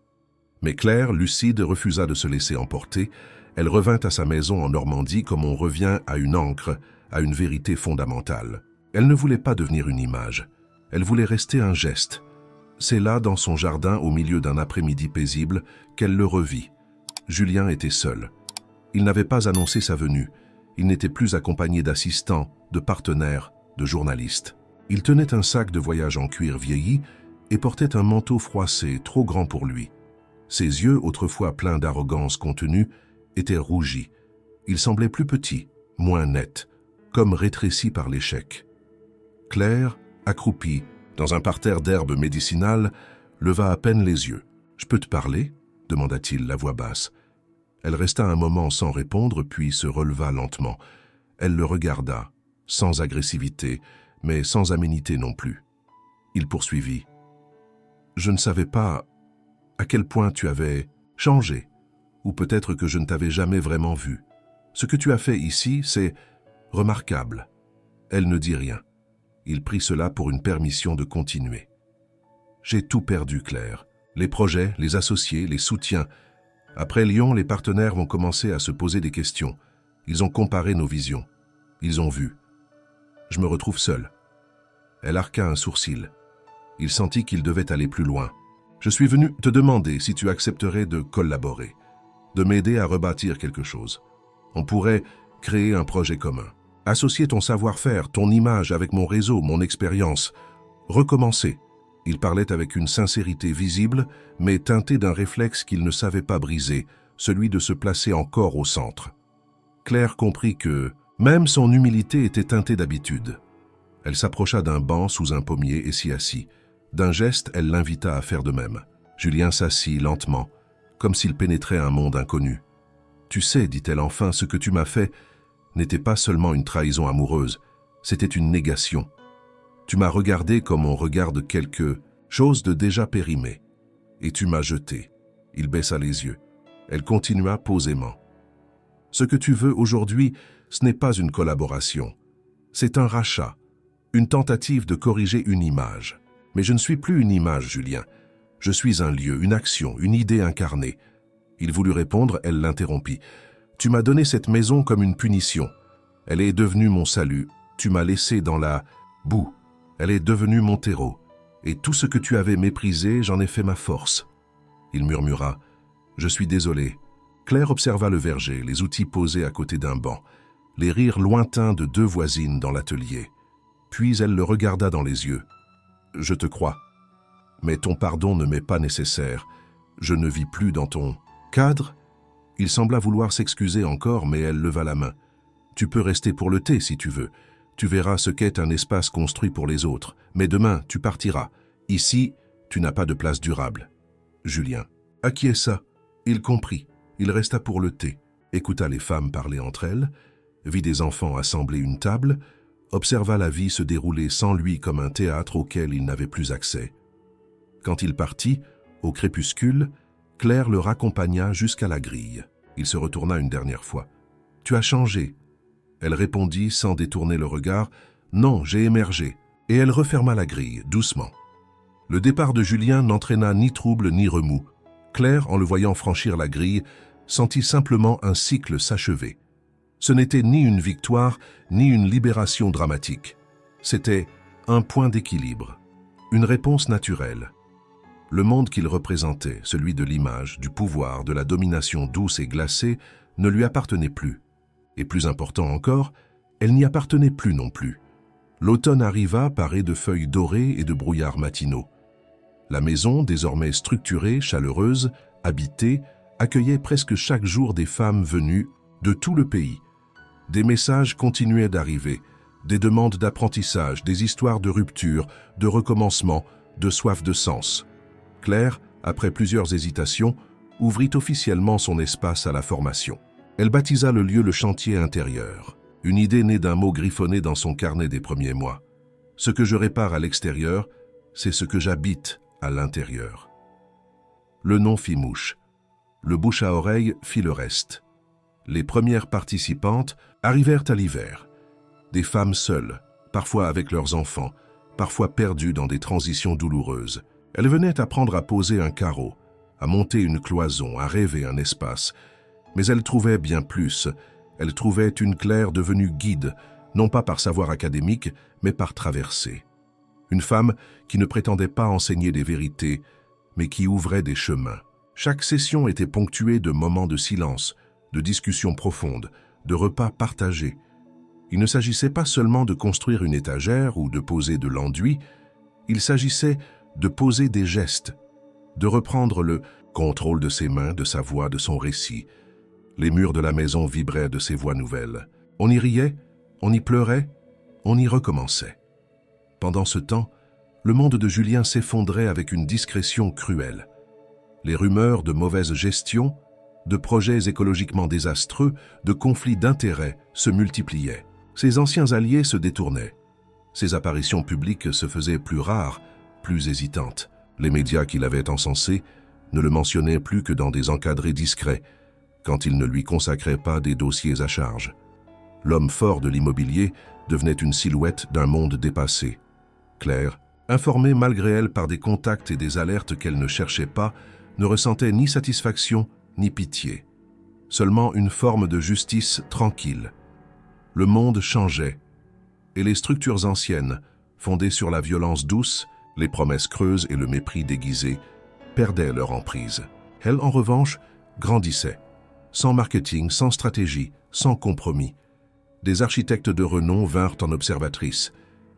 Mais Claire, lucide, refusa de se laisser emporter. Elle revint à sa maison en Normandie comme on revient à une ancre, à une vérité fondamentale. Elle ne voulait pas devenir une image, elle voulait rester un geste. C'est là, dans son jardin, au milieu d'un après-midi paisible, qu'elle le revit. Julien était seul. Il n'avait pas annoncé sa venue. Il n'était plus accompagné d'assistants, de partenaires, de journalistes. Il tenait un sac de voyage en cuir vieilli et portait un manteau froissé, trop grand pour lui. Ses yeux, autrefois pleins d'arrogance contenue, étaient rougis. Il semblait plus petit, moins net, comme rétréci par l'échec. Claire, accroupie, dans un parterre d'herbes médicinales, leva à peine les yeux. « Je peux te parler ?» demanda-t-il, la voix basse. Elle resta un moment sans répondre, puis se releva lentement. Elle le regarda, sans agressivité, mais sans aménité non plus. Il poursuivit. « Je ne savais pas à quel point tu avais changé, ou peut-être que je ne t'avais jamais vraiment vu. Ce que tu as fait ici, c'est remarquable. » Elle ne dit rien. Il prit cela pour une permission de continuer. « J'ai tout perdu, Claire. Les projets, les associés, les soutiens. Après Lyon, les partenaires vont commencer à se poser des questions. Ils ont comparé nos visions. Ils ont vu. Je me retrouve seul. » Elle arqua un sourcil. Il sentit qu'il devait aller plus loin. « Je suis venu te demander si tu accepterais de collaborer, de m'aider à rebâtir quelque chose. On pourrait créer un projet commun. Associer ton savoir-faire, ton image avec mon réseau, mon expérience. Recommencer. » Il parlait avec une sincérité visible, mais teintée d'un réflexe qu'il ne savait pas briser, celui de se placer encore au centre. Claire comprit que même son humilité était teintée d'habitude. Elle s'approcha d'un banc sous un pommier et s'y assit. D'un geste, elle l'invita à faire de même. Julien s'assit lentement, comme s'il pénétrait un monde inconnu. « Tu sais, dit-elle enfin, ce que tu m'as fait n'était pas seulement une trahison amoureuse, c'était une négation. Tu m'as regardé comme on regarde quelque chose de déjà périmé, et tu m'as jeté. » Il baissa les yeux. Elle continua posément. « Ce que tu veux aujourd'hui, ce n'est pas une collaboration. C'est un rachat, une tentative de corriger une image. Mais je ne suis plus une image, Julien. Je suis un lieu, une action, une idée incarnée. » Il voulut répondre, elle l'interrompit. « Tu m'as donné cette maison comme une punition. Elle est devenue mon salut. Tu m'as laissé dans la boue. Elle est devenue mon terreau. Et tout ce que tu avais méprisé, j'en ai fait ma force. » Il murmura. « Je suis désolé. » Claire observa le verger, les outils posés à côté d'un banc, les rires lointains de deux voisines dans l'atelier. Puis elle le regarda dans les yeux. « Je te crois. Mais ton pardon ne m'est pas nécessaire. Je ne vis plus dans ton cadre. » Il sembla vouloir s'excuser encore, mais elle leva la main. « Tu peux rester pour le thé si tu veux. Tu verras ce qu'est un espace construit pour les autres. Mais demain, tu partiras. Ici, tu n'as pas de place durable. » Julien acquiesça. Il comprit. Il resta pour le thé, écouta les femmes parler entre elles, vit des enfants assembler une table, observa la vie se dérouler sans lui comme un théâtre auquel il n'avait plus accès. Quand il partit, au crépuscule, Claire le raccompagna jusqu'à la grille. Il se retourna une dernière fois. « Tu as changé. » Elle répondit sans détourner le regard. « Non, j'ai émergé. » Et elle referma la grille, doucement. Le départ de Julien n'entraîna ni trouble ni remous. Claire, en le voyant franchir la grille, sentit simplement un cycle s'achever. Ce n'était ni une victoire, ni une libération dramatique. C'était un point d'équilibre, une réponse naturelle. Le monde qu'il représentait, celui de l'image, du pouvoir, de la domination douce et glacée, ne lui appartenait plus. Et plus important encore, elle n'y appartenait plus non plus. L'automne arriva paré de feuilles dorées et de brouillards matinaux. La maison, désormais structurée, chaleureuse, habitée, accueillait presque chaque jour des femmes venues de tout le pays. Des messages continuaient d'arriver, des demandes d'apprentissage, des histoires de rupture, de recommencement, de soif de sens. Claire, après plusieurs hésitations, ouvrit officiellement son espace à la formation. Elle baptisa le lieu le chantier intérieur, une idée née d'un mot griffonné dans son carnet des premiers mois. Ce que je répare à l'extérieur, c'est ce que j'habite à l'intérieur. Le nom fit mouche. Le bouche à oreille fit le reste. Les premières participantes arrivèrent à l'hiver. Des femmes seules, parfois avec leurs enfants, parfois perdues dans des transitions douloureuses. Elles venaient apprendre à poser un carreau, à monter une cloison, à rêver un espace. Mais elles trouvaient bien plus. Elles trouvaient une Claire devenue guide, non pas par savoir académique, mais par traversée. Une femme qui ne prétendait pas enseigner des vérités, mais qui ouvrait des chemins. Chaque session était ponctuée de moments de silence, de discussions profondes, de repas partagés. Il ne s'agissait pas seulement de construire une étagère ou de poser de l'enduit, il s'agissait de poser des gestes, de reprendre le contrôle de ses mains, de sa voix, de son récit. Les murs de la maison vibraient de ses voix nouvelles. On y riait, on y pleurait, on y recommençait. Pendant ce temps, le monde de Julien s'effondrait avec une discrétion cruelle. Les rumeurs de mauvaise gestion, de projets écologiquement désastreux, de conflits d'intérêts se multipliaient. Ses anciens alliés se détournaient. Ses apparitions publiques se faisaient plus rares, plus hésitantes. Les médias qui l'avaient encensé ne le mentionnaient plus que dans des encadrés discrets, quand ils ne lui consacraient pas des dossiers à charge. L'homme fort de l'immobilier devenait une silhouette d'un monde dépassé. Claire, informée malgré elle par des contacts et des alertes qu'elle ne cherchait pas, ne ressentait ni satisfaction ni pitié. Seulement une forme de justice tranquille. Le monde changeait, et les structures anciennes, fondées sur la violence douce, les promesses creuses et le mépris déguisé, perdaient leur emprise. Elle, en revanche, grandissait, sans marketing, sans stratégie, sans compromis. Des architectes de renom vinrent en observatrice.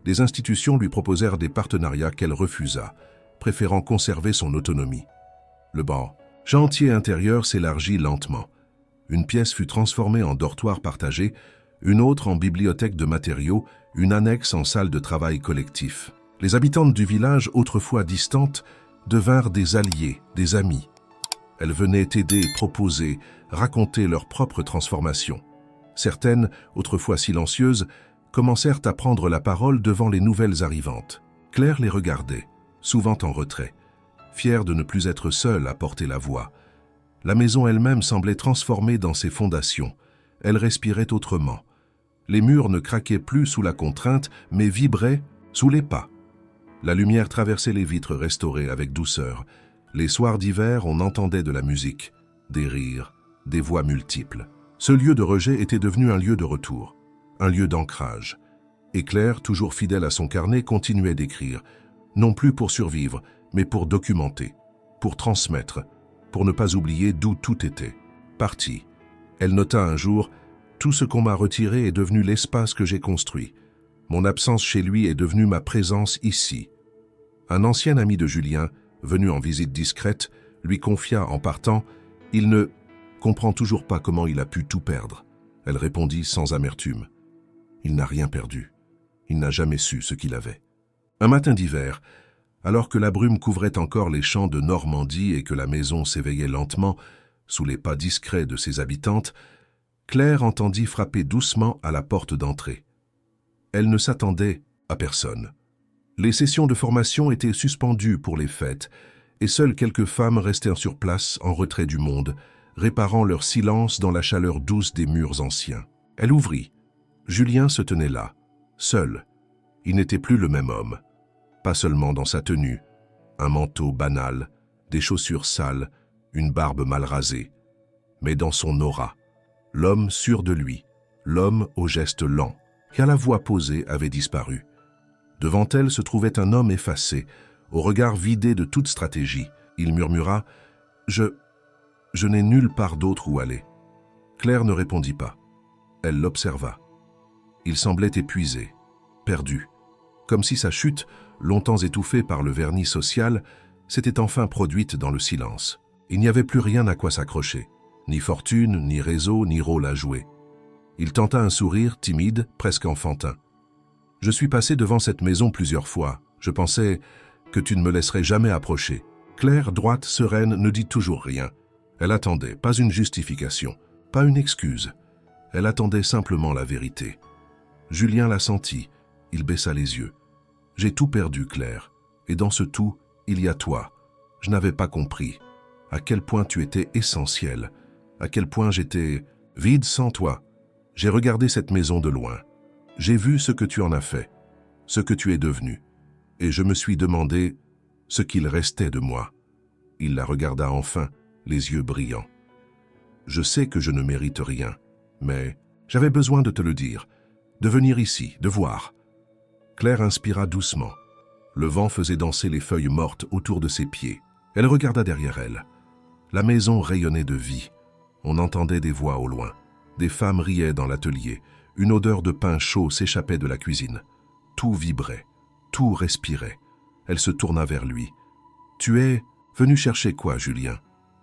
Des institutions lui proposèrent des partenariats qu'elle refusa, préférant conserver son autonomie. Le chantier intérieur s'élargit lentement. Une pièce fut transformée en dortoir partagé, une autre en bibliothèque de matériaux, une annexe en salle de travail collectif. Les habitantes du village, autrefois distantes, devinrent des alliés, des amis. Elles venaient aider, proposer, raconter leur propre transformation. Certaines, autrefois silencieuses, commencèrent à prendre la parole devant les nouvelles arrivantes. Claire les regardait, souvent en retrait, fière de ne plus être seule à porter la voix. La maison elle-même semblait transformée dans ses fondations. Elle respirait autrement. Les murs ne craquaient plus sous la contrainte, mais vibraient sous les pas. La lumière traversait les vitres restaurées avec douceur. Les soirs d'hiver, on entendait de la musique, des rires, des voix multiples. Ce lieu de rejet était devenu un lieu de retour, un lieu d'ancrage. Et Claire, toujours fidèle à son carnet, continuait d'écrire, non plus pour survivre, mais pour documenter, pour transmettre, pour ne pas oublier d'où tout était. Partie. Elle nota un jour « Tout ce qu'on m'a retiré est devenu l'espace que j'ai construit. Mon absence chez lui est devenue ma présence ici. » Un ancien ami de Julien, venu en visite discrète, lui confia en partant « Il ne comprend toujours pas comment il a pu tout perdre. » Elle répondit sans amertume. Il n'a rien perdu. Il n'a jamais su ce qu'il avait. Un matin d'hiver, alors que la brume couvrait encore les champs de Normandie et que la maison s'éveillait lentement, sous les pas discrets de ses habitantes, Claire entendit frapper doucement à la porte d'entrée. Elle ne s'attendait à personne. Les sessions de formation étaient suspendues pour les fêtes, et seules quelques femmes restèrent sur place en retrait du monde, réparant leur silence dans la chaleur douce des murs anciens. Elle ouvrit. Julien se tenait là, seul. Il n'était plus le même homme. Pas seulement dans sa tenue, un manteau banal, des chaussures sales, une barbe mal rasée, mais dans son aura. L'homme sûr de lui, l'homme au geste lent, qui à la voix posée avait disparu. Devant elle se trouvait un homme effacé, au regard vidé de toute stratégie. Il murmura « Je n'ai nulle part d'autre où aller. » Claire ne répondit pas. Elle l'observa. Il semblait épuisé, perdu, comme si sa chute, longtemps étouffée par le vernis social, s'était enfin produite dans le silence. Il n'y avait plus rien à quoi s'accrocher, ni fortune, ni réseau, ni rôle à jouer. Il tenta un sourire timide, presque enfantin. « Je suis passé devant cette maison plusieurs fois. Je pensais que tu ne me laisserais jamais approcher. » Claire, droite, sereine, ne dit toujours rien. Elle attendait, pas une justification, pas une excuse. Elle attendait simplement la vérité. Julien la sentit. Il baissa les yeux. « J'ai tout perdu, Claire. Et dans ce tout, il y a toi. Je n'avais pas compris. À quel point tu étais essentielle. À quel point j'étais vide sans toi. J'ai regardé cette maison de loin. J'ai vu ce que tu en as fait, ce que tu es devenu. Et je me suis demandé ce qu'il restait de moi. » Il la regarda enfin, les yeux brillants. « Je sais que je ne mérite rien, mais j'avais besoin de te le dire, de venir ici, de voir. » Claire inspira doucement. Le vent faisait danser les feuilles mortes autour de ses pieds. Elle regarda derrière elle. La maison rayonnait de vie. On entendait des voix au loin. Des femmes riaient dans l'atelier. Une odeur de pain chaud s'échappait de la cuisine. Tout vibrait, tout respirait. Elle se tourna vers lui. « Tu es venu chercher quoi, Julien?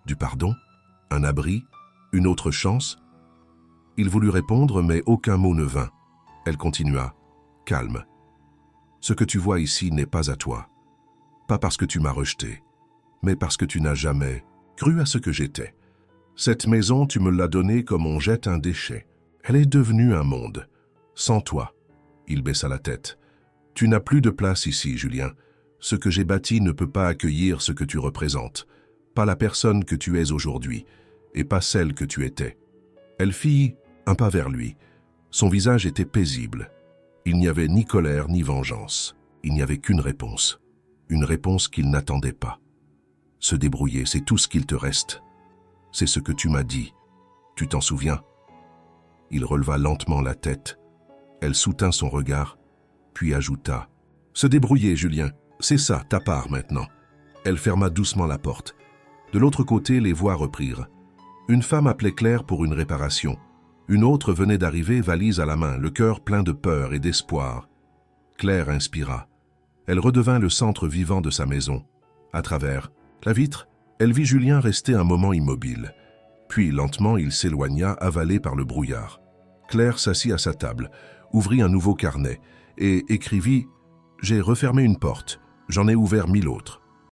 Du pardon? Un abri? Une autre chance ?» Il voulut répondre, mais aucun mot ne vint. Elle continua. « Calme. Ce que tu vois ici n'est pas à toi. Pas parce que tu m'as rejeté, mais parce que tu n'as jamais cru à ce que j'étais. Cette maison, tu me l'as donnée comme on jette un déchet. Elle est devenue un monde. Sans toi. » Il baissa la tête. « Tu n'as plus de place ici, Julien. Ce que j'ai bâti ne peut pas accueillir ce que tu représentes. Pas la personne que tu es aujourd'hui, et pas celle que tu étais. » Elle fit un pas vers lui. Son visage était paisible. Il n'y avait ni colère ni vengeance. Il n'y avait qu'une réponse. Une réponse qu'il n'attendait pas. Se débrouiller, c'est tout ce qu'il te reste. C'est ce que tu m'as dit. Tu t'en souviens? Il releva lentement la tête. Elle soutint son regard, puis ajouta. « Se débrouiller, Julien, c'est ça, ta part maintenant. » Elle ferma doucement la porte. De l'autre côté, les voix reprirent. Une femme appelait Claire pour une réparation. Une autre venait d'arriver, valise à la main, le cœur plein de peur et d'espoir. Claire inspira. Elle redevint le centre vivant de sa maison. À travers la vitre, elle vit Julien rester un moment immobile. Puis, lentement, il s'éloigna, avalé par le brouillard. Claire s'assit à sa table, ouvrit un nouveau carnet et écrivit « J'ai refermé une porte, j'en ai ouvert 1000 autres.